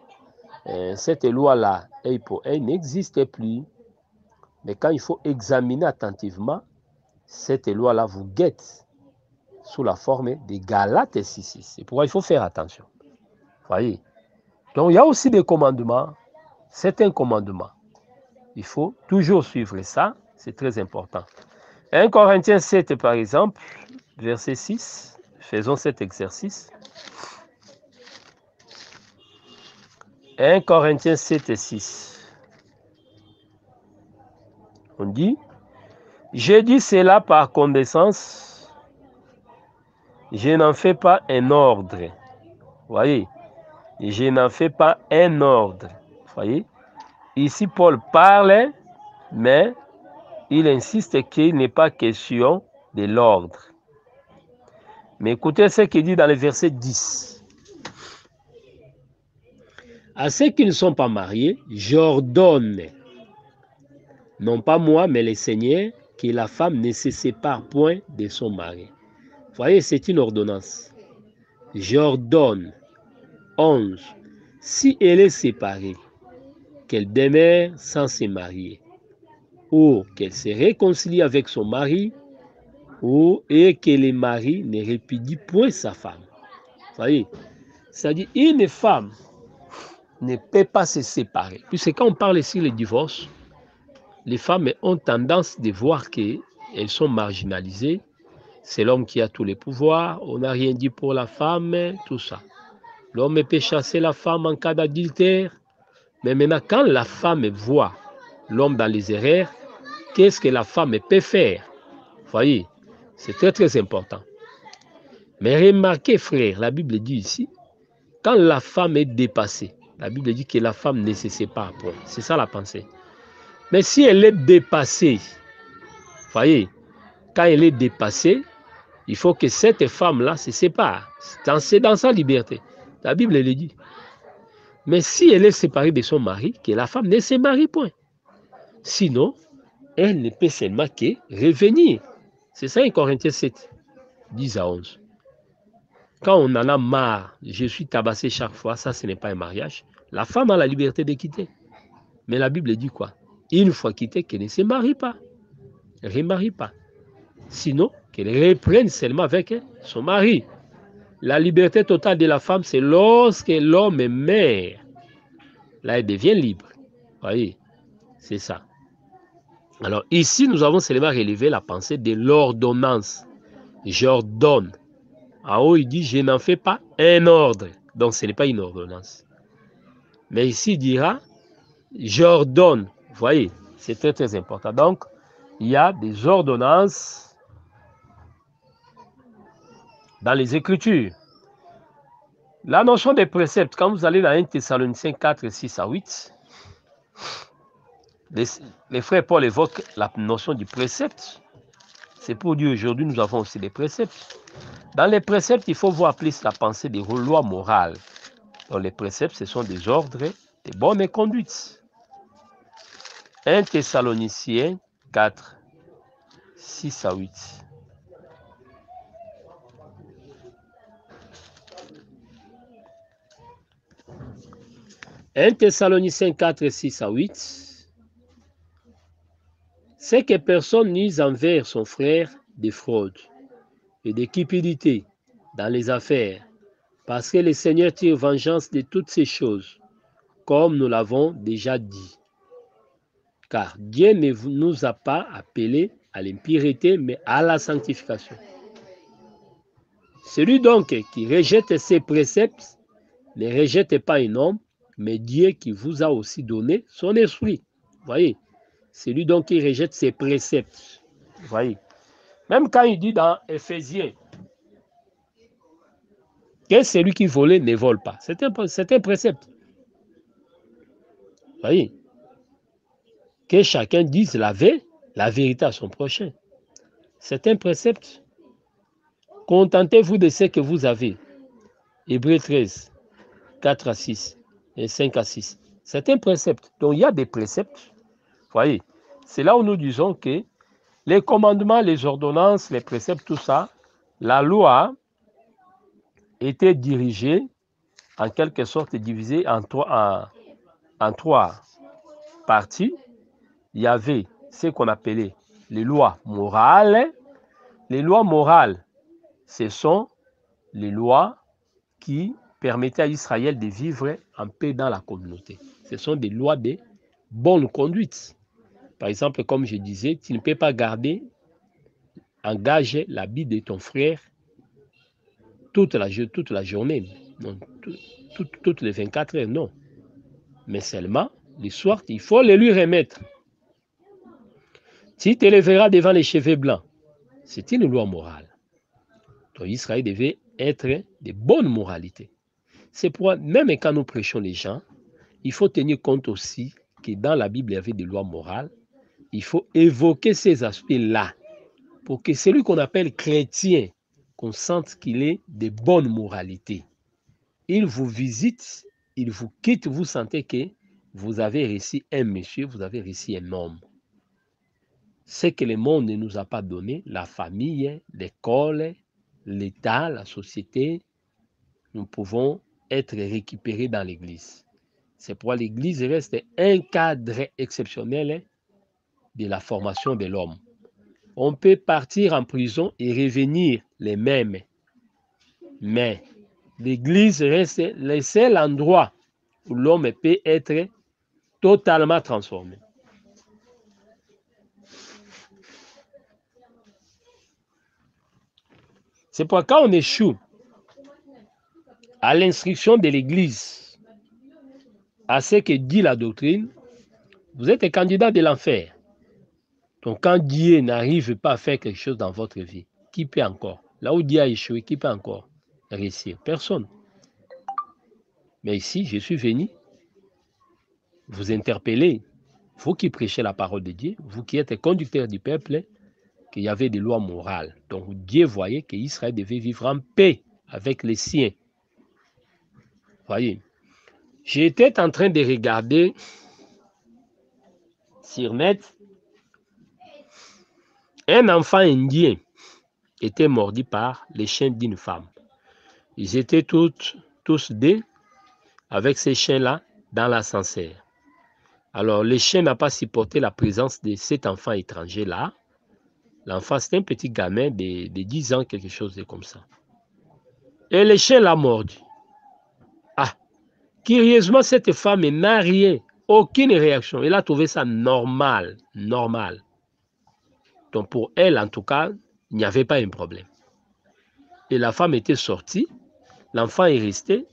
cette loi-là, œil pour œil, n'existe plus. Mais quand il faut examiner attentivement, cette loi-là vous guette sous la forme de Galates 6. C'est pourquoi il faut faire attention. Vous voyez? Donc, il y a aussi des commandements. C'est un commandement. Il faut toujours suivre ça. C'est très important. 1 Corinthiens 7, par exemple, verset 6. Faisons cet exercice. 1 Corinthiens 7 et 6. On dit, j'ai dit cela par condescendance, je n'en fais pas un ordre. Vous voyez, je n'en fais pas un ordre. Vous voyez, ici Paul parle, mais il insiste qu'il n'est pas question de l'ordre. Mais écoutez ce qu'il dit dans le verset 10. À ceux qui ne sont pas mariés, j'ordonne, non pas moi, mais le Seigneur, que la femme ne se sépare point de son mari. Vous voyez, c'est une ordonnance. J'ordonne. 11. Si elle est séparée, qu'elle demeure sans se marier, ou qu'elle se réconcilie avec son mari, et que le mari ne répudie point sa femme. Vous voyez, c'est-à-dire une femme ne peut pas se séparer. Puisque quand on parle ici le divorce, les femmes ont tendance de voir qu'elles sont marginalisées. C'est l'homme qui a tous les pouvoirs, on n'a rien dit pour la femme, tout ça. L'homme peut chasser la femme en cas d'adultère. Mais maintenant, quand la femme voit l'homme dans les erreurs, qu'est-ce que la femme peut faire? Vous voyez, c'est très très important. Mais remarquez, frère, la Bible dit ici, quand la femme est dépassée, la Bible dit que la femme ne se sépare point. C'est ça la pensée. Mais si elle est dépassée, vous voyez, quand elle est dépassée, il faut que cette femme-là se sépare. C'est dans sa liberté. La Bible le dit. Mais si elle est séparée de son mari, que la femme ne se marie point. Sinon, elle ne peut seulement que revenir. C'est ça 1 Corinthiens 7, 10 à 11. Quand on en a marre, je suis tabassé chaque fois, ça ce n'est pas un mariage. La femme a la liberté de quitter. Mais la Bible dit quoi? Une fois quittée, qu'elle ne se marie pas. Elle ne remarie pas. Sinon, qu'elle reprenne seulement avec son mari. La liberté totale de la femme, c'est lorsque l'homme meurt. Là, elle devient libre. Vous voyez, c'est ça. Alors ici, nous avons seulement relevé la pensée de l'ordonnance. J'ordonne. En haut, il dit, je n'en fais pas un ordre. Donc, ce n'est pas une ordonnance. Mais ici, il dira, j'ordonne. Vous voyez, c'est très, très important. Donc, il y a des ordonnances dans les Écritures. La notion des préceptes, quand vous allez dans 1 Thessaloniciens 4, 6 à 8, les frères Paul évoquent la notion du précepte. C'est pour dire aujourd'hui, nous avons aussi des préceptes. Dans les préceptes, il faut voir plus la pensée des lois morales. Donc les préceptes, ce sont des ordres, des bonnes conduites. 1 Thessaloniciens 4, 6 à 8. « 1 Thessaloniciens 4, 6 à 8. C'est que personne n'use envers son frère de fraude et de cupidité dans les affaires, parce que le Seigneur tire vengeance de toutes ces choses, comme nous l'avons déjà dit. Car Dieu ne nous a pas appelés à l'impureté, mais à la sanctification. Celui donc qui rejette ses préceptes ne rejette pas un homme, mais Dieu qui vous a aussi donné son esprit. Vous voyez, celui donc qui rejette ses préceptes. Vous voyez, même quand il dit dans Éphésiens que celui qui volait ne vole pas, c'est un précepte. Vous voyez, que chacun dise la vérité à son prochain. C'est un précepte. Contentez-vous de ce que vous avez. Hébreux 13, 4 à 6 et 5 à 6. C'est un précepte. Donc il y a des préceptes. Vous voyez, c'est là où nous disons que les commandements, les ordonnances, les préceptes, tout ça, la loi était dirigée, en quelque sorte divisée en trois parties. Il y avait ce qu'on appelait les lois morales. Les lois morales, ce sont les lois qui permettaient à Israël de vivre en paix dans la communauté. Ce sont des lois de bonne conduite. Par exemple, comme je disais, tu ne peux pas garder en gage l'habit de ton frère toute la journée, non, toutes les 24 heures, non. Mais seulement, le soir, il faut les lui remettre. Tu te lèveras devant les cheveux blancs. C'est une loi morale. Donc Israël devait être de bonne moralité. C'est pourquoi, même quand nous prêchons les gens, il faut tenir compte aussi que dans la Bible, il y avait des lois morales. Il faut évoquer ces aspects-là pour que celui qu'on appelle chrétien, qu'on sente qu'il est de bonne moralité. Il vous visite, il vous quitte, vous sentez que vous avez réussi un monsieur, vous avez réussi un homme. Ce que le monde ne nous a pas donné, la famille, l'école, l'État, la société, nous pouvons être récupérés dans l'Église. C'est pourquoi l'Église reste un cadre exceptionnel de la formation de l'homme. On peut partir en prison et revenir les mêmes. Mais l'Église reste le seul endroit où l'homme peut être totalement transformé. C'est pourquoi quand on échoue à l'instruction de l'Église, à ce que dit la doctrine, vous êtes un candidat de l'enfer. Donc quand Dieu n'arrive pas à faire quelque chose dans votre vie, qui peut encore? Là où Dieu a échoué, qui peut encore réussir? Personne. Mais ici, je suis venu vous interpeller, vous qui prêchez la parole de Dieu, vous qui êtes conducteur du peuple, qu'il y avait des lois morales. Donc Dieu voyait qu'Israël devait vivre en paix avec les siens. Voyez, j'étais en train de regarder sur net, un enfant indien était mordu par les chiens d'une femme. Ils étaient tous deux avec ces chiens-là dans l'ascenseur. Alors, le chien n'a pas supporté la présence de cet enfant étranger-là. L'enfant, c'était un petit gamin de 10 ans, quelque chose de comme ça. Et le chien l'a mordu. Ah, curieusement, cette femme n'a rien, aucune réaction. Elle a trouvé ça normal, normal. Donc, pour elle, en tout cas, il n'y avait pas un problème. Et la femme était sortie, l'enfant est resté,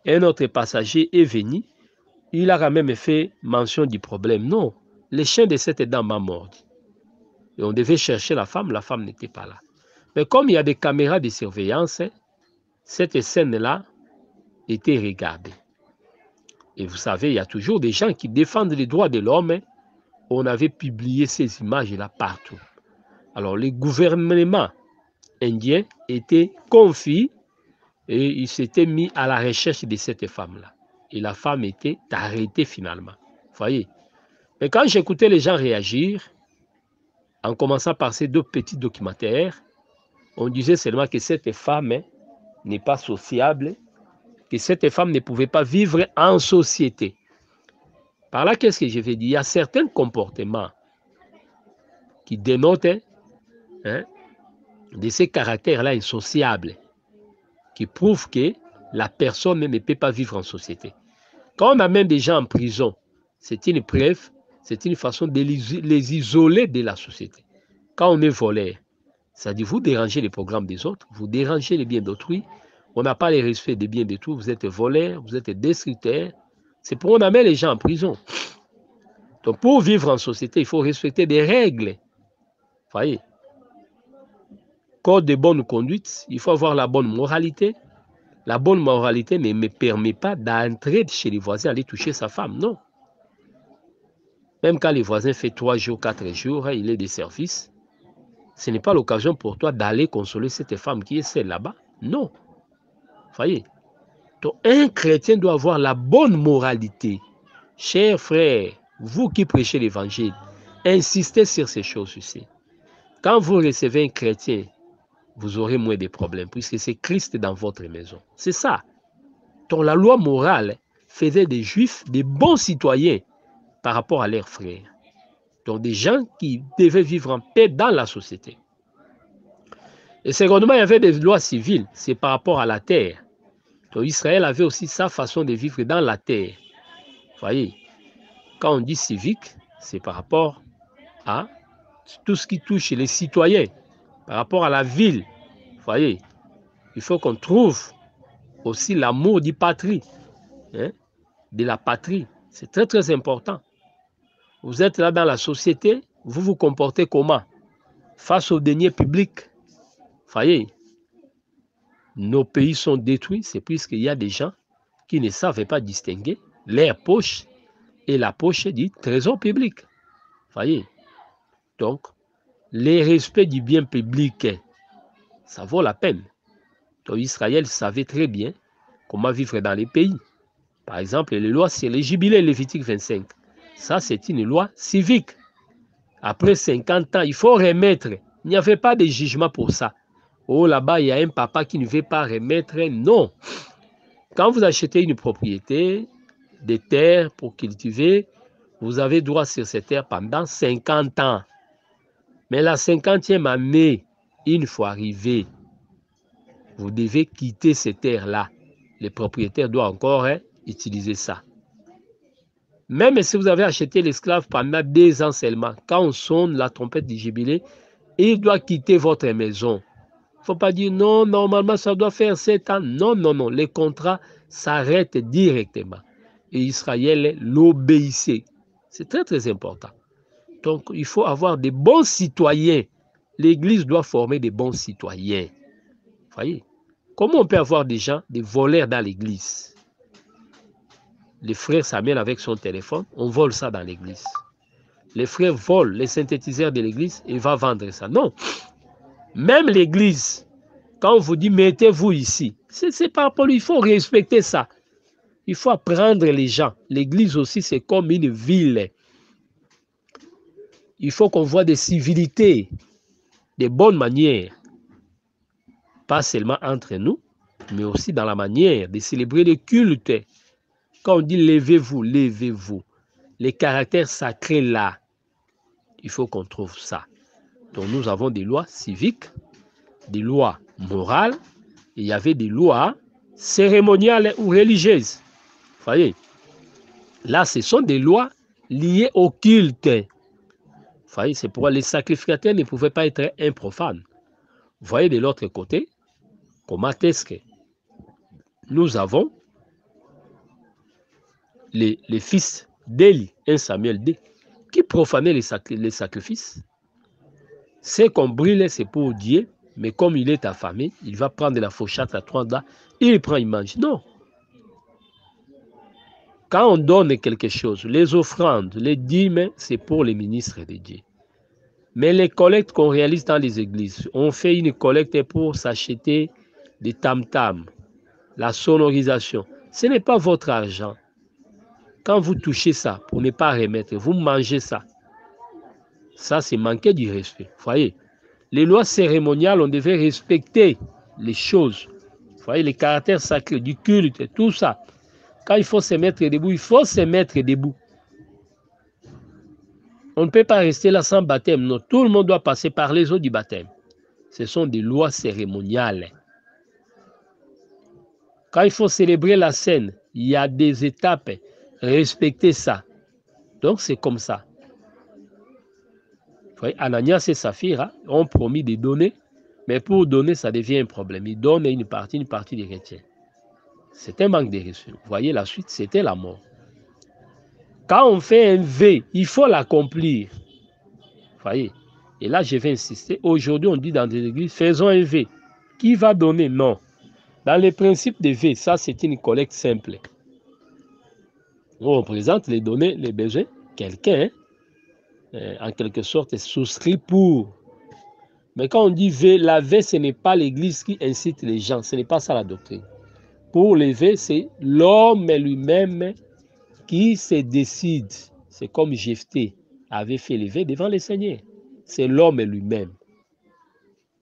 un autre passager est venu, il a quand même fait mention du problème. Non, le chien de cette dame m'a mordu. Et on devait chercher la femme n'était pas là. Mais comme il y a des caméras de surveillance, cette scène-là était regardée. Et vous savez, il y a toujours des gens qui défendent les droits de l'homme. On avait publié ces images-là partout. Alors, le gouvernement indien était confus et il s'était mis à la recherche de cette femme-là. Et la femme était arrêtée finalement. Vous voyez? Mais quand j'écoutais les gens réagir, en commençant par ces deux petits documentaires, on disait seulement que cette femme n'est pas sociable, que cette femme ne pouvait pas vivre en société. Par là, qu'est-ce que je veux dire? Il y a certains comportements qui dénotent de ces caractères-là insociables, qui prouvent que la personne ne peut pas vivre en société. Quand on amène des gens en prison, c'est une preuve, c'est une façon de les isoler de la société. Quand on est voleur, ça dit vous dérangez les programmes des autres, vous dérangez les biens d'autrui, on n'a pas le respect des biens de tout, vous êtes voleur, vous êtes destructeur. C'est pour on amène les gens en prison. Donc pour vivre en société, il faut respecter des règles. Vous voyez? Code de bonne conduite, il faut avoir la bonne moralité. La bonne moralité ne me permet pas d'entrer chez les voisins, aller toucher sa femme, non. Même quand les voisins font 3 jours, 4 jours, il est de service, ce n'est pas l'occasion pour toi d'aller consoler cette femme qui est celle là-bas, non. Voyez. Donc un chrétien doit avoir la bonne moralité. Chers frères, vous qui prêchez l'évangile, insistez sur ces choses ici. Quand vous recevez un chrétien, vous aurez moins de problèmes, puisque c'est Christ dans votre maison. C'est ça. Donc la loi morale faisait des Juifs des bons citoyens par rapport à leurs frères. Donc des gens qui devaient vivre en paix dans la société. Et secondement, il y avait des lois civiles, c'est par rapport à la terre. Donc Israël avait aussi sa façon de vivre dans la terre. Vous voyez, quand on dit civique, c'est par rapport à tout ce qui touche les citoyens, par rapport à la ville. Vous voyez, il faut qu'on trouve aussi l'amour du patrie, de la patrie. C'est très très important. Vous êtes là dans la société, vous vous comportez comment? Face aux deniers publics. Vous voyez, nos pays sont détruits, c'est puisqu'il y a des gens qui ne savent pas distinguer leur poche et la poche du trésor public. Vous voyez, donc, le respect du bien public, ça vaut la peine. Donc Israël savait très bien comment vivre dans les pays. Par exemple, les lois sur les jubilés Lévitique 25. Ça, c'est une loi civique. Après 50 ans, il faut remettre. Il n'y avait pas de jugement pour ça. Oh, là-bas, il y a un papa qui ne veut pas remettre. Non. Quand vous achetez une propriété, des terres pour cultiver, vous avez droit sur ces terres pendant 50 ans. Mais la 50e année, une fois arrivé, vous devez quitter cette terre-là. Les propriétaires doivent encore utiliser ça. Même si vous avez acheté l'esclave pendant 2 ans seulement, quand on sonne la trompette du jubilé, il doit quitter votre maison. Il ne faut pas dire non, normalement ça doit faire 7 ans. Non, non, non. Les contrats s'arrêtent directement. Et Israël l'obéissait. C'est très, très important. Donc, il faut avoir des bons citoyens. L'Église doit former des bons citoyens. Vous voyez? Comment on peut avoir des gens, des voleurs dans l'Église? Les frères s'amènent avec son téléphone, on vole ça dans l'Église. Les frères volent les synthétiseurs de l'Église et vont vendre ça. Non. Même l'Église, quand on vous dit mettez-vous ici, c'est pas rapport, il faut respecter ça. Il faut apprendre les gens. L'Église aussi, c'est comme une ville. Il faut qu'on voit des civilités, des bonnes manières. Pas seulement entre nous, mais aussi dans la manière de célébrer les cultes. Quand on dit levez-vous, levez-vous. Les caractères sacrés là, il faut qu'on trouve ça. Donc nous avons des lois civiques, des lois morales, et il y avait des lois cérémoniales ou religieuses. Vous voyez, là ce sont des lois liées au culte. Vous voyez, c'est pourquoi les sacrificateurs ne pouvaient pas être improfanes. Vous voyez de l'autre côté, comment est-ce que nous avons les fils d'Élie, 1 Samuel 2, qui profanaient les sacrifices. C'est qu'on brûle, c'est pour Dieu, mais comme il est affamé, il va prendre la fourchette à 3 dents, il prend, il mange. Non. Quand on donne quelque chose, les offrandes, les dîmes, c'est pour les ministres de Dieu. Mais les collectes qu'on réalise dans les églises, on fait une collecte pour s'acheter des tam-tams, la sonorisation. Ce n'est pas votre argent. Quand vous touchez ça, pour ne pas remettre, vous mangez ça. Ça, c'est manquer du respect. Vous voyez, les lois cérémoniales, on devait respecter les choses. Vous voyez, les caractères sacrés, du culte, tout ça. Quand il faut se mettre debout, il faut se mettre debout. On ne peut pas rester là sans baptême. Non, tout le monde doit passer par les eaux du baptême. Ce sont des lois cérémoniales. Quand il faut célébrer la scène, il y a des étapes. Respectez ça. Donc, c'est comme ça. Vous voyez, Ananias et Saphira ont promis de donner, mais pour donner, ça devient un problème. Ils donnent une partie des chrétiens. C'est un manque de respect. Vous voyez, la suite, c'était la mort. Quand on fait un vœu, il faut l'accomplir. Vous voyez. Et là, je vais insister. Aujourd'hui, on dit dans des églises, faisons un vœu. Qui va donner? Non. Dans les principes des vœux, ça, c'est une collecte simple. On présente les données, les besoins. Quelqu'un, en quelque sorte, est souscrit pour. Mais quand on dit vœu, la vœu, ce n'est pas l'église qui incite les gens. Ce n'est pas ça la doctrine. Pour les vœux, c'est l'homme lui-même qui se décide. C'est comme Jephthé avait fait les vœux devant le Seigneur. C'est l'homme lui-même.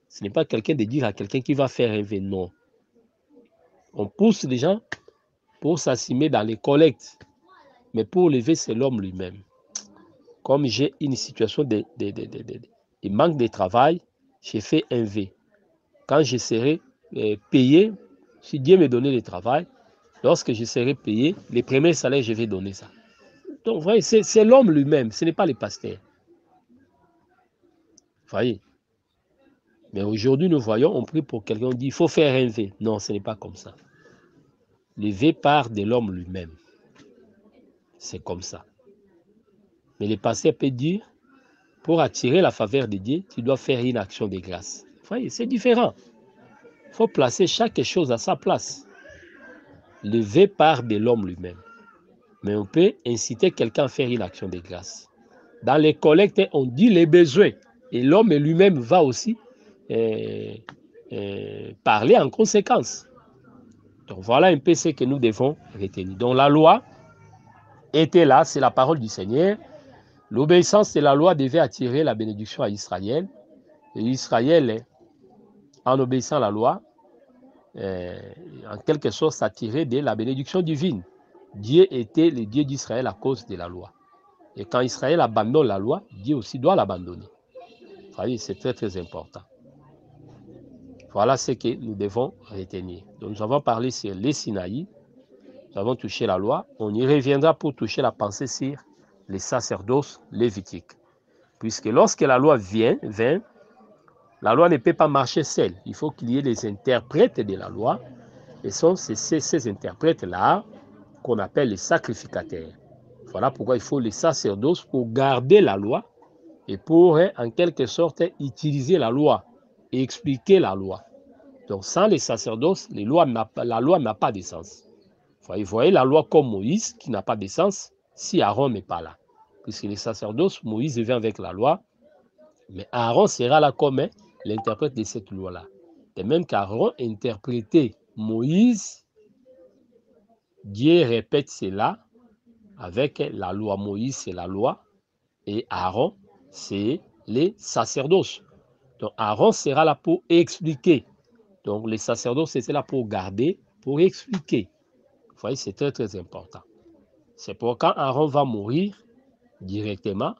Ce n'est pas quelqu'un de dire à quelqu'un qui va faire un vœu. Non. On pousse les gens pour s'assumer dans les collectes. Mais pour lever, c'est l'homme lui-même. Comme j'ai une situation de manque de travail, j'ai fait un vœu. Quand je serai payé, si Dieu me donnait le travail, lorsque je serai payé, les premiers salaires, je vais donner ça. Donc, vous voyez, c'est l'homme lui-même, ce n'est pas les pasteurs. Vous voyez. Mais aujourd'hui, nous voyons, on prie pour quelqu'un, on dit, il faut faire un vœu. Non, ce n'est pas comme ça. Le vœu part de l'homme lui-même. C'est comme ça. Mais le pasteur peut dire, pour attirer la faveur de Dieu, tu dois faire une action de grâce. Vous voyez, c'est différent. Il faut placer chaque chose à sa place. Le vœu part de l'homme lui-même. Mais on peut inciter quelqu'un à faire une action de grâce. Dans les collectes, on dit les besoins. Et l'homme lui-même va aussi parler en conséquence. Donc voilà un peu ce que nous devons retenir. Donc la loi était là, c'est la parole du Seigneur. L'obéissance de la loi devait attirer la bénédiction à Israël. Et Israël, en obéissant à la loi, en quelque sorte s'attirait de la bénédiction divine. Dieu était le Dieu d'Israël à cause de la loi. Et quand Israël abandonne la loi, Dieu aussi doit l'abandonner. Vous voyez, c'est très très important. Voilà ce que nous devons retenir. Donc nous avons parlé sur les Sinaï, nous avons touché la loi, on y reviendra pour toucher la pensée sur les sacerdoces lévitiques. Puisque lorsque la loi vient, la loi ne peut pas marcher seule. Il faut qu'il y ait des interprètes de la loi. Et ce sont ces interprètes-là qu'on appelle les sacrificateurs. Voilà pourquoi il faut les sacerdoces pour garder la loi et pour, en quelque sorte, utiliser la loi et expliquer la loi. Donc, sans les sacerdoces, la loi n'a pas de sens. Vous voyez la loi comme Moïse, qui n'a pas de sens si Aaron n'est pas là. Puisque les sacerdoces, Moïse vient avec la loi, mais Aaron sera là comme l'interprète de cette loi-là. De même qu'Aaron interprétait Moïse, Dieu répète cela avec la loi. Moïse, c'est la loi, et Aaron, c'est les sacerdoces. Donc Aaron sera là pour expliquer. Donc les sacerdoces, c'est là pour garder, pour expliquer. Vous voyez, c'est très très important. C'est pour quand Aaron va mourir directement,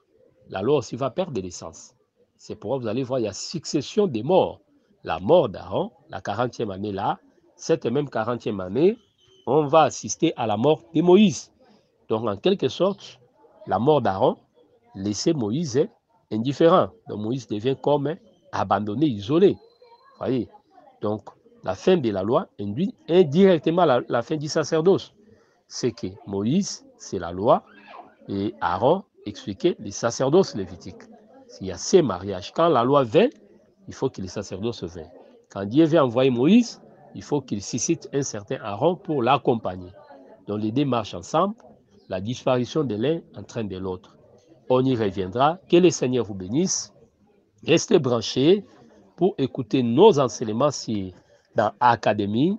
la loi aussi va perdre de sens. C'est pourquoi vous allez voir, il y a succession des morts. La mort d'Aaron, la 40e année là, cette même 40e année, on va assister à la mort de Moïse. Donc en quelque sorte, la mort d'Aaron laissait Moïse indifférent. Donc Moïse devient comme abandonné, isolé. Vous voyez? Donc la fin de la loi induit indirectement la fin du sacerdoce. C'est que Moïse, c'est la loi, et Aaron expliquait les sacerdoces lévitiques. S'il y a ces mariages, quand la loi vient, il faut que les sacerdoces viennent. Quand Dieu veut envoyer Moïse, il faut qu'il suscite un certain Aaron pour l'accompagner. Donc les deux marchent ensemble, la disparition de l'un entraîne de l'autre. On y reviendra. Que le Seigneur vous bénisse. Restez branchés pour écouter nos enseignements dans l'Académie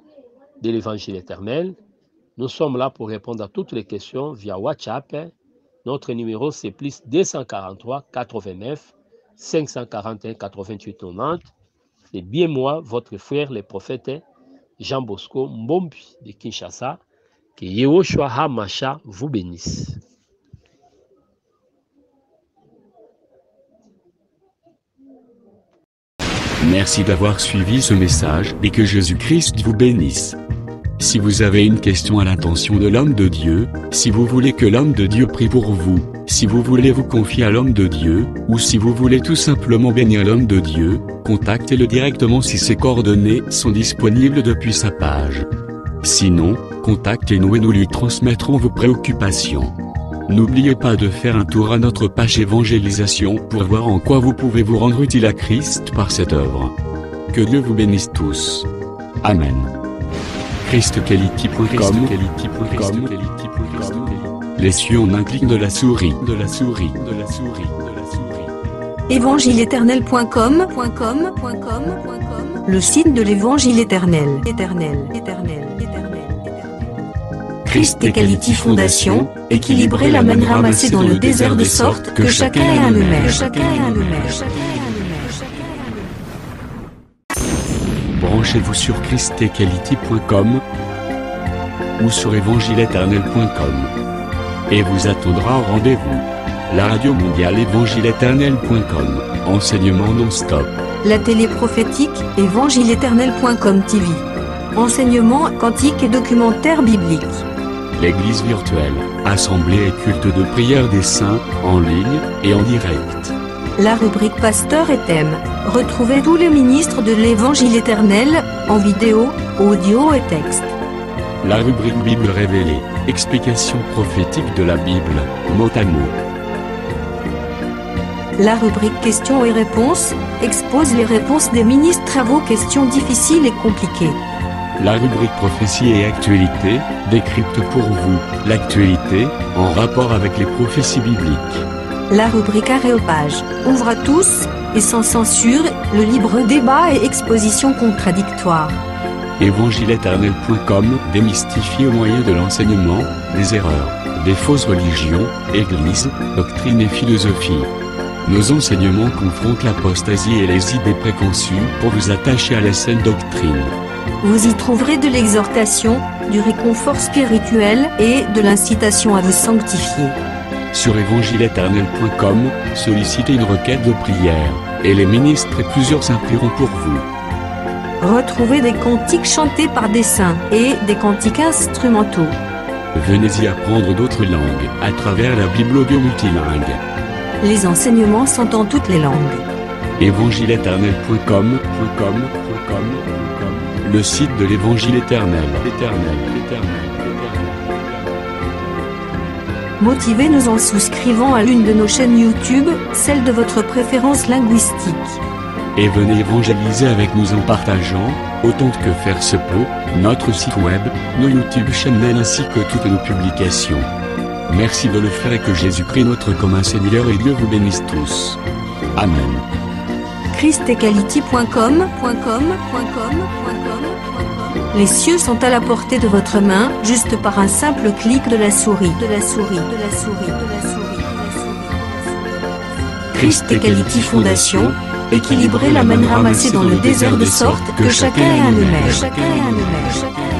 de l'Évangile éternel. Nous sommes là pour répondre à toutes les questions via WhatsApp. Notre numéro, c'est plus 243 89 541 88 90. C'est bien moi, votre frère, le prophète Jean Bosco Mbombi de Kinshasa. Que Yehoshua HaMashiach vous bénisse. Merci d'avoir suivi ce message et que Jésus-Christ vous bénisse. Si vous avez une question à l'intention de l'homme de Dieu, si vous voulez que l'homme de Dieu prie pour vous, si vous voulez vous confier à l'homme de Dieu, ou si vous voulez tout simplement bénir l'homme de Dieu, contactez-le directement si ses coordonnées sont disponibles depuis sa page. Sinon, contactez-nous et nous lui transmettrons vos préoccupations. N'oubliez pas de faire un tour à notre page évangélisation pour voir en quoi vous pouvez vous rendre utile à Christ par cette œuvre. Que Dieu vous bénisse tous. Amen. ChristQuality.com. Les cieux en un clic de la souris. Évangile-éternel.com, le site de l'Évangile éternel. Christ et Quality Fondation, équilibrer la manne ramassée dans le désert de sorte que chacun ait un numère. Branchez-vous sur ChristEquality.com ou sur évangile-éternel.com et vous attendra au rendez-vous. La radio mondiale évangile-éternel.com, enseignement non-stop. La télé prophétique, évangile-éternel.com TV. Enseignement quantique et documentaire biblique. L'église virtuelle, assemblée et culte de prière des saints, en ligne et en direct. La rubrique Pasteur et thème. Retrouvez tous les ministres de l'Évangile éternel, en vidéo, audio et texte. La rubrique Bible révélée, explication prophétique de la Bible, mot à mot. La rubrique questions et réponses, expose les réponses des ministres à vos questions difficiles et compliquées. La rubrique prophétie et actualité, décrypte pour vous l'actualité, en rapport avec les prophéties bibliques. La rubrique Aréopage, ouvre à tous, et sans censure, le libre débat et exposition contradictoire. Évangile-éternel.com démystifie au moyen de l'enseignement, des erreurs, des fausses religions, églises, doctrines et philosophies. Nos enseignements confrontent l'apostasie et les idées préconçues pour vous attacher à la saine doctrine. Vous y trouverez de l'exhortation, du réconfort spirituel et de l'incitation à vous sanctifier. Sur évangile-éternel.com, sollicitez une requête de prière. et les ministres et plusieurs s'implieront pour vous. Retrouvez des cantiques chantés par des saints et des cantiques instrumentaux. Venez y apprendre d'autres langues à travers la Bible audio multilingue. Les enseignements sont en toutes les langues. Évangile-éternel.com, le site de l'Évangile éternel. Motivez-nous en souscrivant à l'une de nos chaînes YouTube, celle de votre préférence linguistique. Et venez évangéliser avec nous en partageant, autant que faire se peut, notre site web, nos YouTube channels ainsi que toutes nos publications. Merci de le faire et que Jésus-Christ notre commun Seigneur et Dieu vous bénisse tous. Amen. christequality.com. Les cieux sont à la portée de votre main, juste par un simple clic de la souris. Christ Equality Fondation, équilibrer la manne ramassée dans le désert de sorte que chacun ait un aimère.